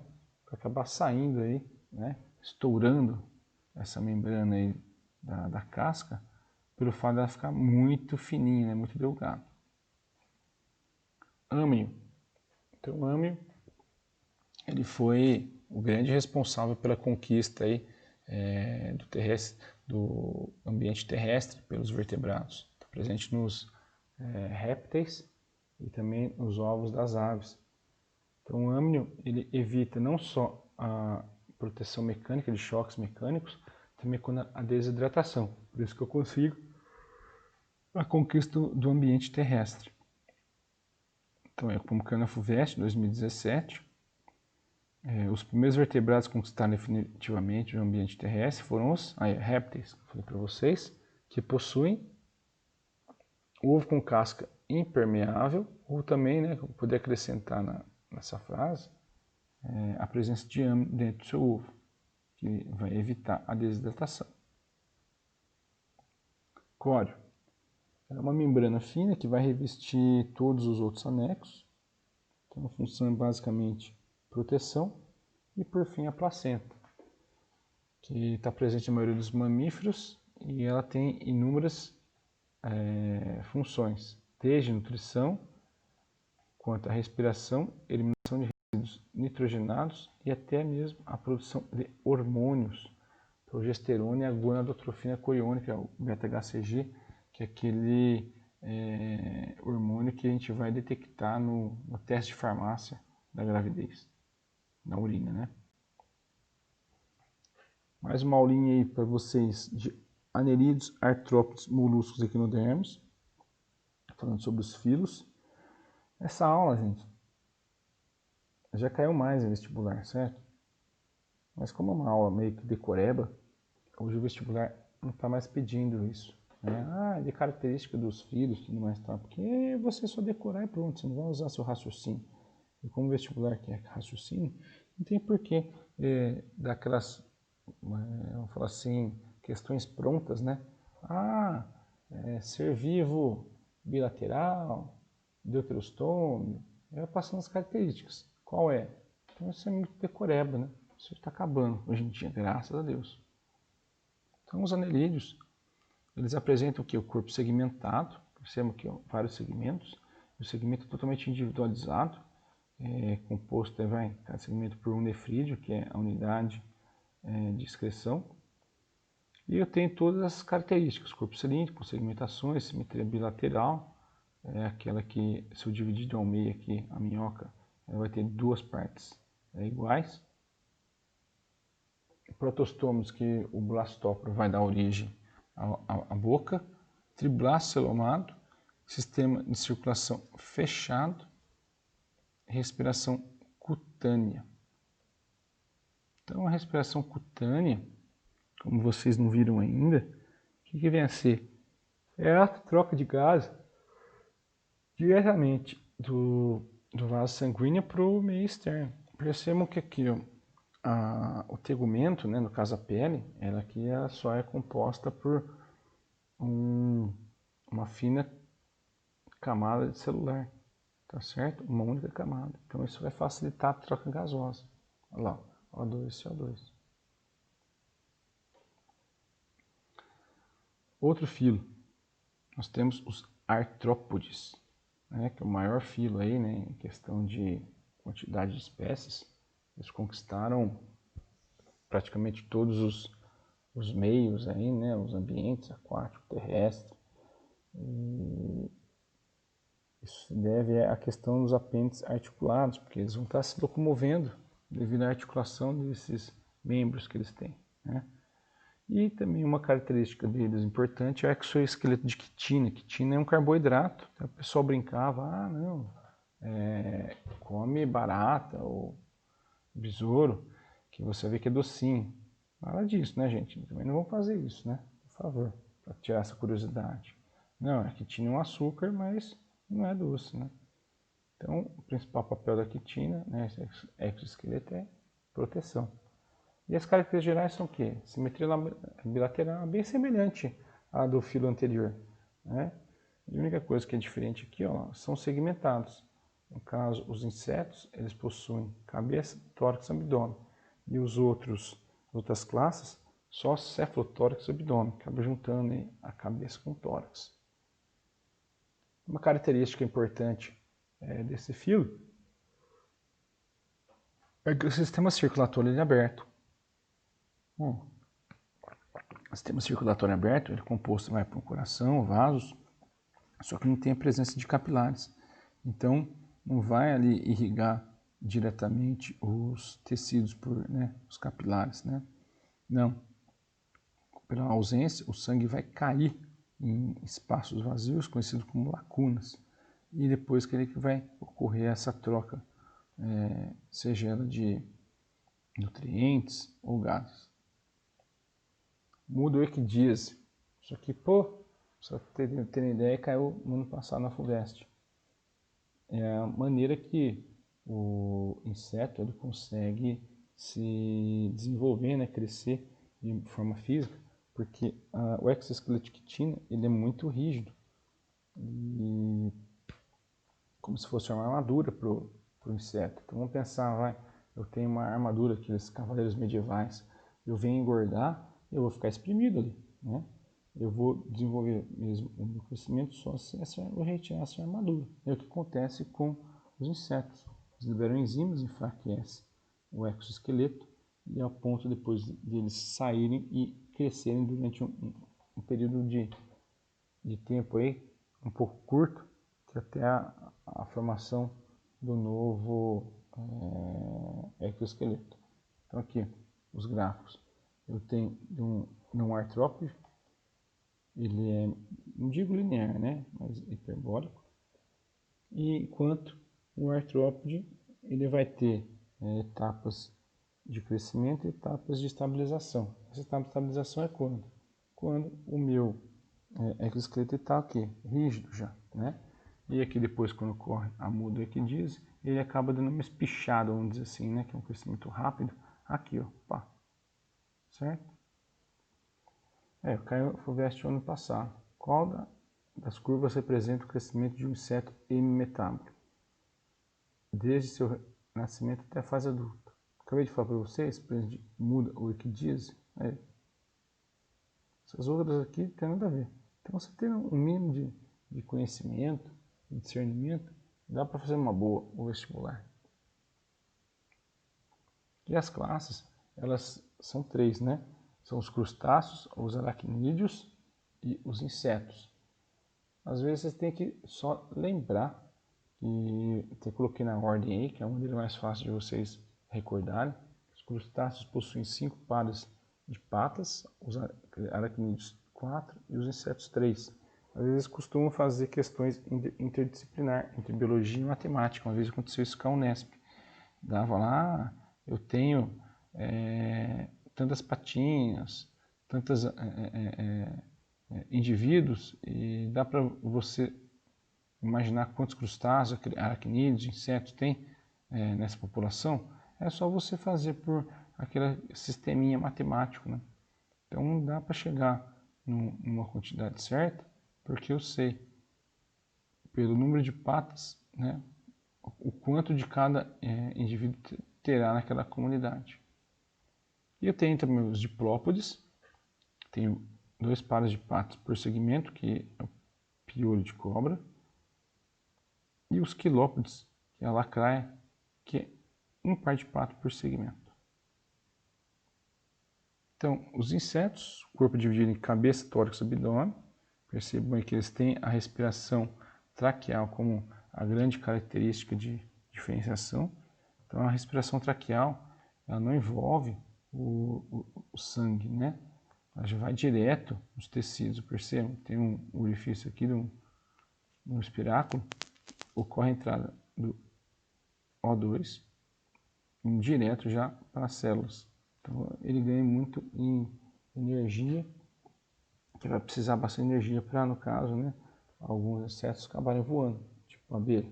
Vai acabar saindo aí, né? Estourando essa membrana aí da casca, pelo fato dela ficar muito fininha, né? Muito delgada. Âmio. Então, o âmio, ele foi o grande responsável pela conquista aí, do ambiente terrestre pelos vertebrados. Está presente nos répteis e também nos ovos das aves. Então o âmnio ele evita não só a proteção mecânica de choques mecânicos, também a desidratação. Por isso que eu consigo a conquista do ambiente terrestre. Então é como Cana Fuvest, 2017. Os primeiros vertebrados que conquistaram definitivamente o ambiente terrestre foram os répteis, que eu falei para vocês, que possuem ovo com casca impermeável, ou também, né, poder acrescentar nessa frase, a presença de âmio dentro do seu ovo, que vai evitar a desidratação. Cório. É uma membrana fina que vai revestir todos os outros anexos. Então a função é basicamente proteção. E por fim a placenta, que está presente na maioria dos mamíferos e ela tem inúmeras funções, desde nutrição, quanto a respiração, eliminação de resíduos nitrogenados e até mesmo a produção de hormônios, progesterona e a gonadotrofina coriônica, o beta-HCG, que é aquele hormônio que a gente vai detectar no teste de farmácia da gravidez, na urina, né? Mais uma aulinha aí para vocês de anerídeos, artrópodes, moluscos e equinodermos, falando sobre os filos. Essa aula, gente, já caiu mais em vestibular, certo? Mas como é uma aula meio que decoreba, hoje o vestibular não está mais pedindo isso, né? De característica dos filos e tudo mais, tá? Porque você só decorar e pronto, você não vai usar seu raciocínio. E como o vestibular quer raciocínio, não tem porquê dar aquelas, vamos falar assim, questões prontas, né? Ser vivo bilateral, deuterostômio, vai passando as características. Qual é? Então isso é muito decoreba, né? Isso está acabando hoje em dia, graças a Deus. Então os anerídeos, eles apresentam o corpo segmentado, percebam que vários segmentos, o segmento é totalmente individualizado, composto cada segmento por um nefrídeo, que é a unidade de excreção. E eu tenho todas as características, corpo cilíndrico, segmentações, simetria bilateral, aquela que, se eu dividir ao meio aqui, a minhoca, ela vai ter duas partes iguais. Protostômios, que o blastóporo vai dar origem à boca. Triblácio celomado, sistema de circulação fechado, respiração cutânea. Então a respiração cutânea, como vocês não viram ainda, o que vem a ser? É a troca de gás diretamente do vaso sanguíneo para o meio externo. Percebam que aqui o tegumento, né, no caso a pele, ela aqui só é composta por uma fina camada de celular, tá certo? Uma única camada. Então isso vai facilitar a troca gasosa. Olha lá, O2 e CO2. Outro filo, nós temos os artrópodes, né, que é o maior filo aí, né, em questão de quantidade de espécies. Eles conquistaram praticamente todos os meios aí, né, os ambientes aquático, terrestre. E isso se deve à questão dos apêndices articulados, porque eles vão estar se locomovendo devido à articulação desses membros que eles têm, né? E também uma característica deles importante é o exoesqueleto de quitina. Quitina é um carboidrato. Então, o pessoal brincava, ah, não, come barata ou besouro, que você vê que é docinho. Nada disso, né, gente? Também não vão fazer isso, né? Por favor, para tirar essa curiosidade. Não, a quitina é um açúcar, mas não é doce, né? Então, o principal papel da quitina, né, esse exoesqueleto, é proteção. E as características gerais são o quê? Simetria bilateral bem semelhante à do filo anterior, né? E a única coisa que é diferente aqui, ó, são segmentados. No caso, os insetos, eles possuem cabeça, tórax e abdômen. E as outras classes, só cefalotórax e abdômen. Acaba juntando aí a cabeça com o tórax. Uma característica importante desse filo é que o sistema circulatório é aberto. O sistema circulatório aberto, ele é composto por coração, vasos, só que não tem a presença de capilares. Então, não vai ali irrigar diretamente os tecidos por, né, os capilares, né? Não. Pela ausência, o sangue vai cair em espaços vazios, conhecidos como lacunas. E depois que ele vai ocorrer essa troca, seja ela de nutrientes ou gases. Muda o equidíase. Isso aqui, só ter ideia, caiu no ano passado na FUVEST. É a maneira que o inseto ele consegue se desenvolver, né, crescer de forma física, porque o exoesqueleto de quitina ele é muito rígido e como se fosse uma armadura para o inseto. Então vamos pensar, eu tenho uma armadura, aqueles cavaleiros medievais, eu venho engordar, eu vou ficar exprimido ali, né? Eu vou desenvolver mesmo o meu crescimento só se eu retirar essa armadura. É o que acontece com os insetos. Eles liberam enzimas, enfraquecem o exoesqueleto e ao ponto depois deles saírem e crescerem durante um período de tempo aí, um pouco curto, que até a formação do novo exoesqueleto. Então aqui, os gráficos. Eu tenho um artrópode, ele é, não digo linear, né, mas hiperbólico. E enquanto o artrópode, ele vai ter etapas de crescimento e etapas de estabilização. Essa etapa de estabilização é quando? Quando o meu exoesqueleto está aqui, rígido já, né? E aqui depois, quando ocorre a muda equidíase, ele acaba dando uma espichada, vamos dizer assim, né, que é um crescimento rápido, aqui, ó, pá, certo? Caiu a FUVEST ano passado. Qual das curvas representa o crescimento de um inseto hemimetábico, desde seu nascimento até a fase adulta? Acabei de falar para vocês, por exemplo, muda o equidíase. Essas outras aqui não tem nada a ver. Então, você ter um mínimo de conhecimento, de discernimento, dá para fazer uma boa o vestibular. E as classes, elas são três, né? São os crustáceos, os aracnídeos e os insetos. Às vezes você tem que só lembrar, e eu coloquei na ordem aí, que é a maneira mais fácil de vocês recordarem. Os crustáceos possuem 5 pares de patas, os aracnídeos 4 e os insetos 3. Às vezes costumam fazer questões interdisciplinar entre biologia e matemática. Uma vez aconteceu isso com a Unesp. Dava lá, eu tenho tantas patinhas, tantos indivíduos, e dá para você imaginar quantos crustáceos, aracnídeos, insetos tem nessa população. É só você fazer por aquele sisteminha matemático, né? Então não dá para chegar numa quantidade certa, porque eu sei pelo número de patas, né, o quanto de cada indivíduo terá naquela comunidade. E eu tenho também os diplópodes, tenho 2 pares de patas por segmento, que é o piolho de cobra, e os quilópodes, que é a lacraia, que é 1 par de patas por segmento. Então, os insetos, corpo dividido em cabeça, tórax e abdômen. Percebam aí que eles têm a respiração traqueal como a grande característica de diferenciação. Então, a respiração traqueal, ela não envolve o sangue, né? Ela já vai direto nos tecidos, percebam? Tem um orifício aqui no espiráculo, ocorre a entrada do O2 direto já para as células. Então, ele ganha muito em energia, que vai precisar bastante energia para, no caso, né, alguns insetos acabarem voando, tipo a abelha.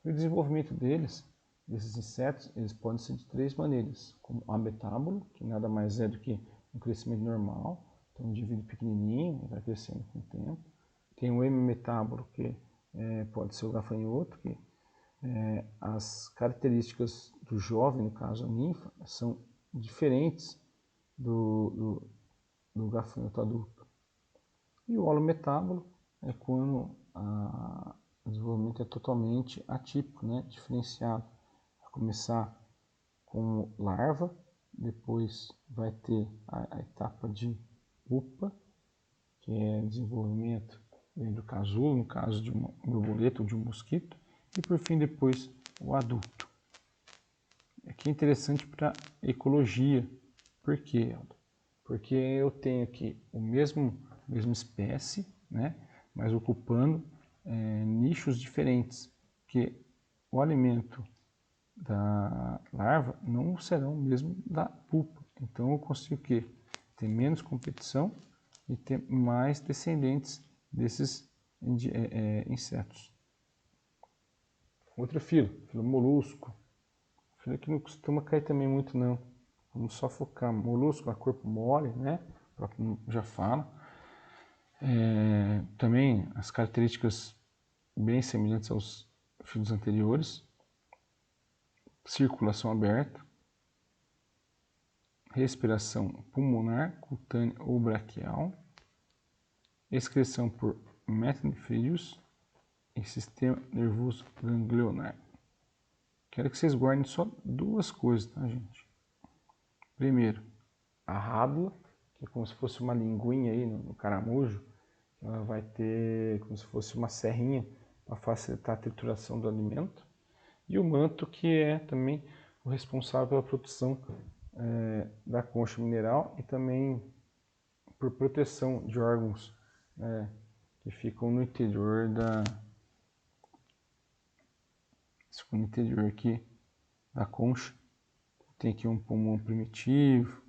E o desenvolvimento desses insetos, eles podem ser de três maneiras, como o ametábulo, que nada mais é do que um crescimento normal, então um indivíduo pequenininho, vai crescendo com o tempo. Tem o hemimetábulo, que pode ser o gafanhoto, que as características do jovem, no caso a ninfa, são diferentes do gafanhoto adulto. E o holometábulo é quando o desenvolvimento é totalmente atípico, né? Diferenciado. Vai começar com larva, depois vai ter a etapa de pupa, que é desenvolvimento dentro do casulo, no caso de uma borboleta ou de um mosquito, e por fim depois o adulto. Aqui é interessante para ecologia. Por quê? Porque eu tenho aqui a mesma espécie, né, mas ocupando nichos diferentes, porque o alimento da larva não será o mesmo da pupa. Então eu consigo ter menos competição e ter mais descendentes desses insetos. Outra fila molusco. Fila que não costuma cair também muito não. Vamos só focar molusco, a corpo mole, né? O próprio já fala. Também as características bem semelhantes aos filos anteriores. Circulação aberta. Respiração pulmonar, cutânea ou braquial. Excreção por metanefrídeos e sistema nervoso ganglionar. Quero que vocês guardem só duas coisas, tá, gente? Primeiro, a rádula, que é como se fosse uma linguinha aí no caramujo. Ela vai ter como se fosse uma serrinha para facilitar a trituração do alimento. E o manto, que é também o responsável pela produção da concha mineral e também por proteção de órgãos que ficam no interior aqui da concha. Tem aqui um pulmão primitivo,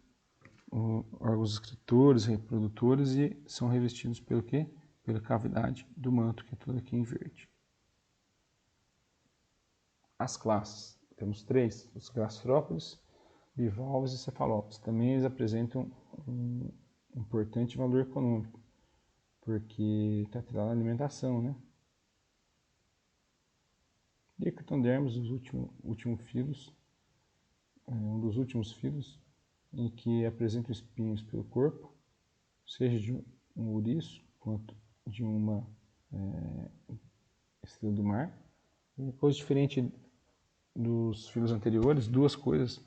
órgãos excretores, reprodutores, e são revestidos pelo quê? Pela cavidade do manto, que é toda aqui em verde. As classes, temos três: os gastrópodes, bivalves e cefalópodes. Também eles apresentam um importante valor econômico, porque está atrelado à alimentação, né? E Ectodermos, os últimos filos, um dos últimos filos, em que apresentam espinhos pelo corpo, seja de um ouriço quanto de uma estrela do mar. E coisa diferente dos filos anteriores, duas coisas,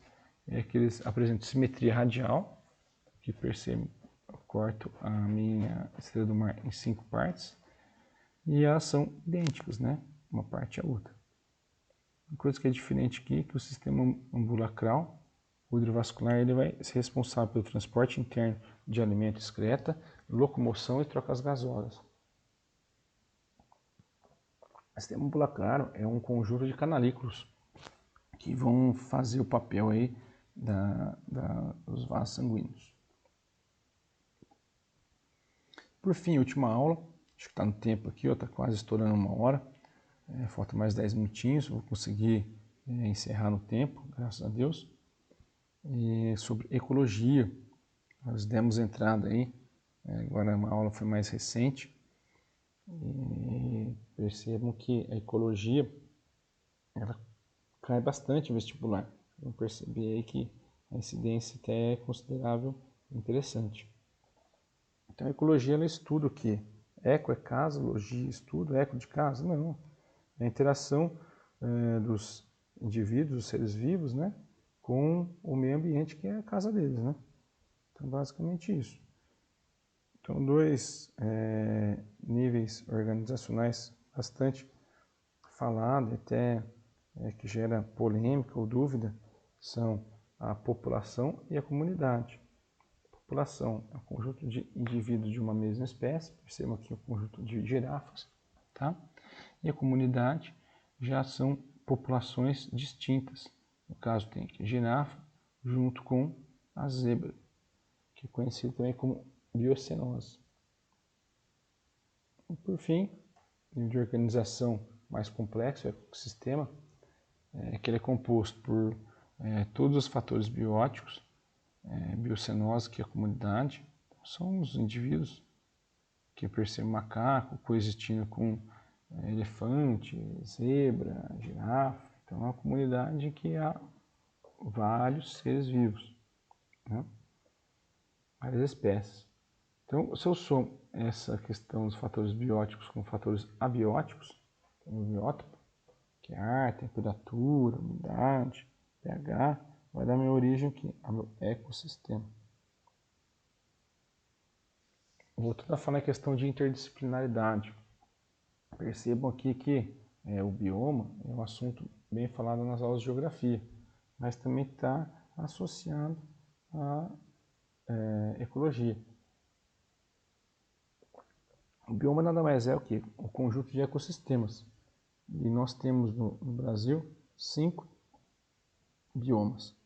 é que eles apresentam simetria radial, que percebem, eu corto a minha estrela do mar em 5 partes, e elas são idênticas, né? Uma parte à outra. Uma coisa que é diferente aqui é que o sistema ambulacral, o hidrovascular, ele vai ser responsável pelo transporte interno de alimento excreta, locomoção e trocas gasosas. O sistema ambulacral é um conjunto de canalículos que vão fazer o papel aí dos vasos sanguíneos. Por fim, última aula, acho que está no tempo aqui, está quase estourando 1 hora, falta mais 10 minutinhos, vou conseguir encerrar no tempo, graças a Deus. E sobre ecologia, nós demos entrada aí, agora uma aula foi mais recente, e percebam que a ecologia, ela cai bastante no vestibular. Eu percebi aí que a incidência até é considerável, interessante. Então a ecologia, ela estuda o quê? Eco é casa, logia, estudo, eco de casa? Não. É a interação dos indivíduos, dos seres vivos, né, com o meio ambiente, que é a casa deles, né? Então, basicamente isso. Então, dois níveis organizacionais bastante falados, até que gera polêmica ou dúvida, são a população e a comunidade. A população é um conjunto de indivíduos de uma mesma espécie, percebam aqui o conjunto de girafas, tá? E a comunidade já são populações distintas. No caso, tem aqui a girafa junto com a zebra, que é conhecido também como biocenose. E, por fim, nível de organização mais complexo, o ecossistema, que ele é composto por todos os fatores bióticos, biocenose, que é a comunidade, então, são os indivíduos que percebem macaco coexistindo com elefante, zebra, girafa. Então é uma comunidade que há vários seres vivos, né? Várias espécies. Então, se eu somo essa questão dos fatores bióticos com fatores abióticos, o biótopo, que é ar, temperatura, umidade, pH, vai dar minha origem aqui ao ecossistema. Voltando a falar a questão de interdisciplinaridade, percebam aqui que o bioma é um assunto bem falado nas aulas de geografia, mas também está associado à ecologia. O bioma nada mais é o que? O conjunto de ecossistemas. E nós temos no Brasil 5 biomas: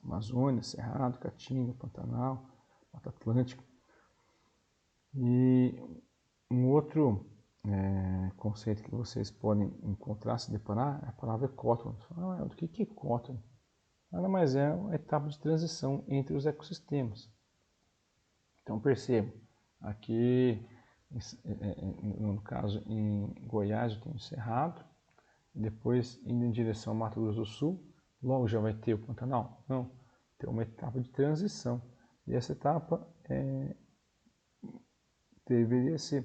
Amazônia, Cerrado, Caatinga, Pantanal, Mata Atlântica. E um outro conceito que vocês podem encontrar, se deparar, é a palavra ecótono. Do que é ecótono? Nada mais é uma etapa de transição entre os ecossistemas. Então percebam, aqui no caso em Goiás eu tenho o Cerrado, depois indo em direção ao Mato Grosso do Sul, logo já vai ter o Pantanal? Não, tem uma etapa de transição. E essa etapa deveria ser,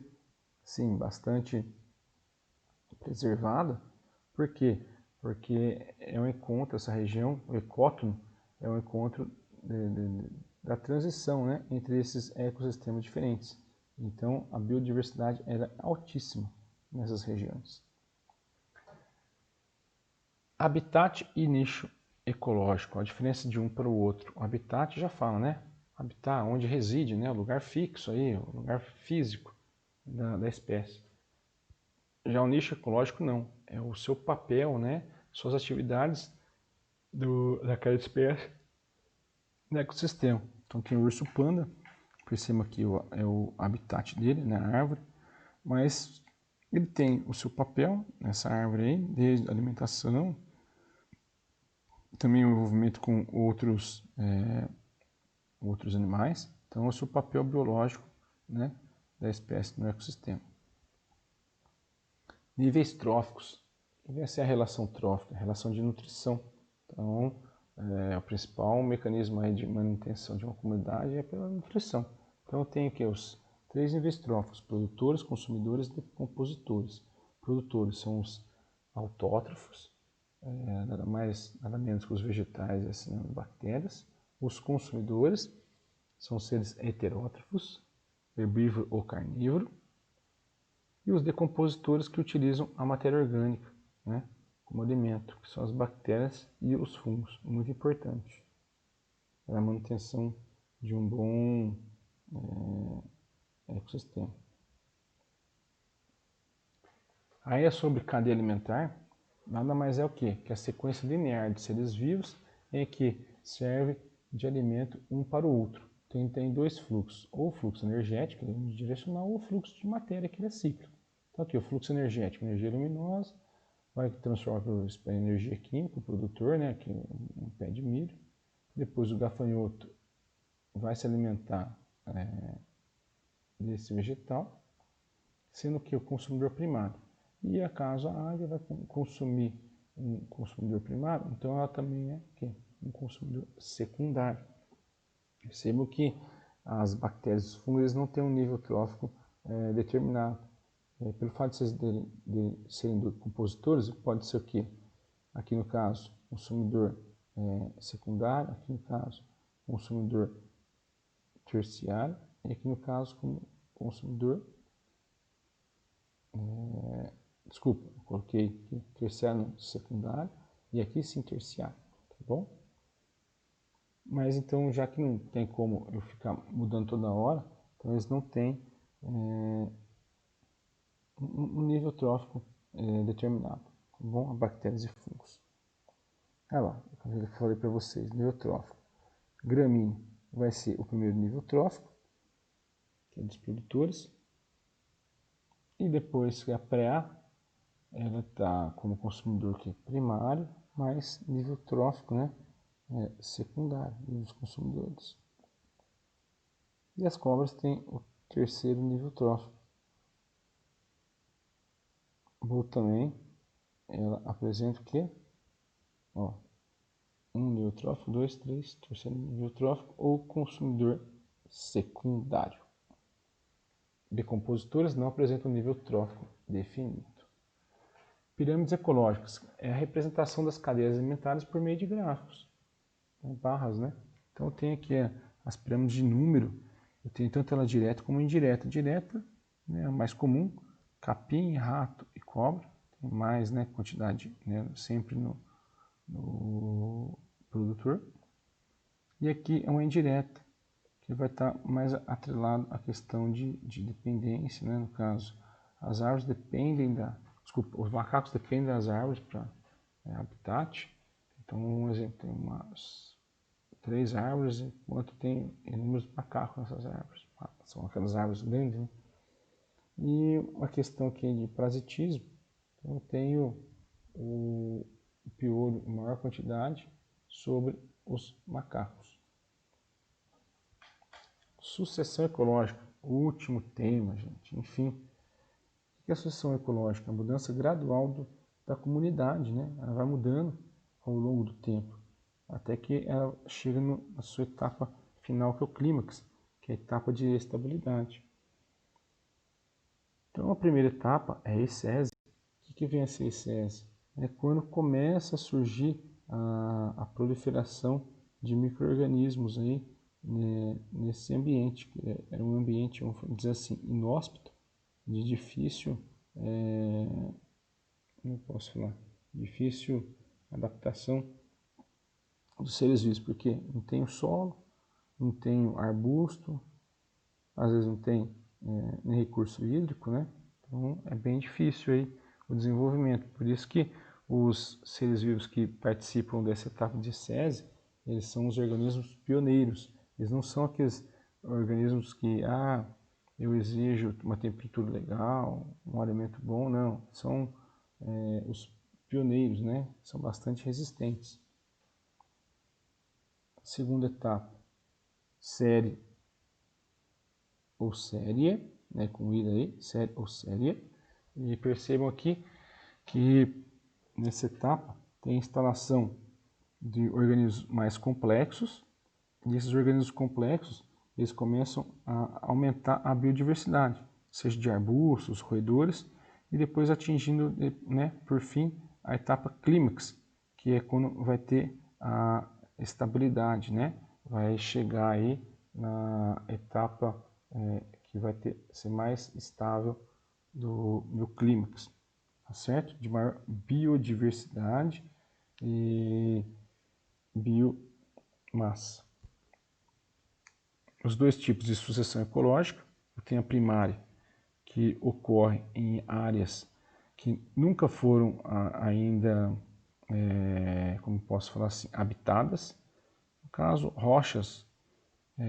sim, bastante preservada. Por quê? Porque é um encontro, essa região, o ecótono, é um encontro da transição, né, entre esses ecossistemas diferentes. Então, a biodiversidade era altíssima nessas regiões. Habitat e nicho ecológico, a diferença de um para o outro. O habitat já fala, né? Habitat, onde reside, né? O lugar fixo aí, o lugar físico da espécie. Já o nicho ecológico não, é o seu papel, né? Suas atividades daquela espécie no ecossistema. Então tem o urso panda, perceba aqui é o habitat dele, né? A árvore, mas ele tem o seu papel nessa árvore aí, desde a alimentação, também o envolvimento com outros animais. Então, é o seu papel biológico, né, da espécie no ecossistema. Níveis tróficos. Essa é a relação trófica, a relação de nutrição. Então, o principal mecanismo aí de manutenção de uma comunidade é pela nutrição. Então, eu tenho aqui os 3 níveis tróficos: produtores, consumidores e decompositores. Produtores são os autótrofos, nada menos que os vegetais e as bactérias. Os consumidores são seres heterótrofos, herbívoro ou carnívoro. E os decompositores, que utilizam a matéria orgânica, né, como alimento, que são as bactérias e os fungos, muito importante para a manutenção de um bom ecossistema. Aí é sobre cadeia alimentar, nada mais é o quê? Que a sequência linear de seres vivos em que serve de alimento um para o outro. Então tem 2 fluxos, ou o fluxo energético, que é unidirecional, ou o fluxo de matéria, que é cíclico. Então aqui o fluxo energético, energia luminosa, vai transformar para energia química, o produtor, né, que é um pé de milho. Depois o gafanhoto vai se alimentar desse vegetal, sendo que o consumidor primário. E acaso a águia vai consumir um consumidor primário, então ela também é um consumidor secundário. Percebam que as bactérias e os fungos não têm um nível trófico determinado. Pelo fato de serem decompositores, pode ser o quê? Aqui no caso, consumidor secundário, aqui no caso consumidor terciário, e aqui no caso como consumidor, desculpa, eu coloquei aqui terciário no secundário, e aqui sim terciário, tá bom? Mas então, já que não tem como eu ficar mudando toda hora, então eles não têm um nível trófico determinado, tá bom? A bactérias e fungos. Olha lá, como eu falei para vocês, nível trófico. Gramínea vai ser o primeiro nível trófico, que é dos produtores. E depois que a pré-A, ela está como consumidor que é primário, mais nível trófico, né? Secundário dos consumidores. E as cobras têm o terceiro nível trófico. Boa também, ela apresenta o quê? Ó, um nível trófico, 2, 3, terceiro nível trófico ou consumidor secundário. Decompositores não apresentam nível trófico definido. Pirâmides ecológicas é a representação das cadeias alimentares por meio de gráficos, barras, né? Então eu tenho aqui as pirâmides de número, eu tenho tanto ela direta como indireta. Direta, né, a mais comum, capim, rato e cobra, tem mais, né, quantidade, né, sempre no produtor. E aqui é uma indireta, que vai estar mais atrelado à questão de dependência, né? No caso, as árvores dependem os macacos dependem das árvores para habitat. Então, um exemplo, tem umas 3 árvores, enquanto tem inúmeros macacos nessas árvores. São aquelas árvores grandes, né? E uma questão aqui de parasitismo, então eu tenho o piolho em maior quantidade sobre os macacos. Sucessão ecológica, o último tema, gente. Enfim, o que é a sucessão ecológica? A mudança gradual da comunidade, né? Ela vai mudando ao longo do tempo, até que ela chega na sua etapa final, que é o clímax, que é a etapa de estabilidade. Então, a primeira etapa é a ecese. O que vem a ser ecese? É quando começa a surgir a proliferação de micro-organismos aí, nesse ambiente, que é um ambiente, vamos dizer assim, inóspito, de difícil, como posso falar, difícil adaptação dos seres vivos, porque não tem o solo, não tem o arbusto, às vezes não tem nem recurso hídrico, né? Então é bem difícil aí o desenvolvimento. Por isso que os seres vivos que participam dessa etapa de ecese, eles são os organismos pioneiros. Eles não são aqueles organismos que, eu exijo uma temperatura legal, um alimento bom, não. São os pioneiros, né? São bastante resistentes. Segunda etapa, série ou série, né? Com i aí, série ou série. E percebam aqui que nessa etapa tem a instalação de organismos mais complexos, e esses organismos complexos eles começam a aumentar a biodiversidade, seja de arbustos, roedores, e depois atingindo, né, por fim, a etapa clímax, que é quando vai ter a estabilidade, né? Vai chegar aí na etapa que vai ser mais estável do clímax, tá certo? De maior biodiversidade e biomassa. Os dois tipos de sucessão ecológica, tem a primária, que ocorre em áreas que nunca foram ainda, como posso falar assim, habitadas. No caso, rochas,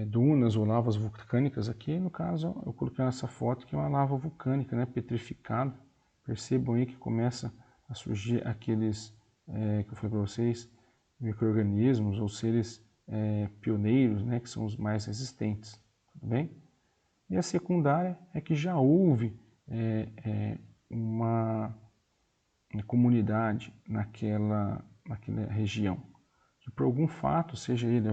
dunas ou lavas vulcânicas aqui, no caso, eu coloquei nessa foto que é uma lava vulcânica, né, petrificada. Percebam aí que começa a surgir aqueles, que eu falei para vocês, micro-organismos ou seres pioneiros, né, que são os mais resistentes, tudo bem? E a secundária é que já houve uma comunidade naquela região, que por algum fato, seja ele,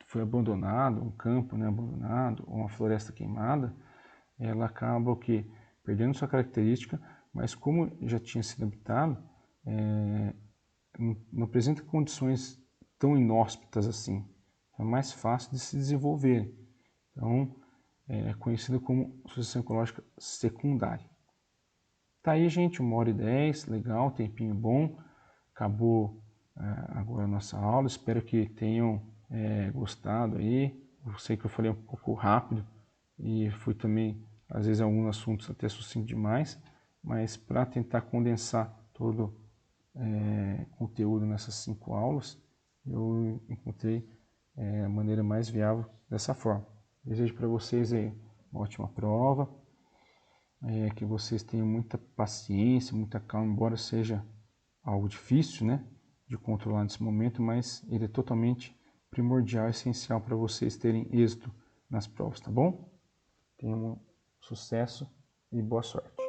foi abandonado, um campo, né, abandonado, ou uma floresta queimada, ela acaba o quê? Perdendo sua característica, mas como já tinha sido habitado, não apresenta condições tão inóspitas assim. É mais fácil de se desenvolver. Então, é conhecido como sucessão ecológica secundária. Tá aí, gente, 1h10, legal, tempinho bom. Acabou agora a nossa aula. Espero que tenham gostado aí. Eu sei que eu falei um pouco rápido e fui também, às vezes, alguns assuntos até sucinto demais, mas para tentar condensar todo conteúdo nessas 5 aulas, eu encontrei a maneira mais viável dessa forma. Desejo para vocês aí uma ótima prova, que vocês tenham muita paciência, muita calma, embora seja algo difícil, né, de controlar nesse momento, mas ele é totalmente primordial, essencial para vocês terem êxito nas provas, tá bom? Tenham sucesso e boa sorte.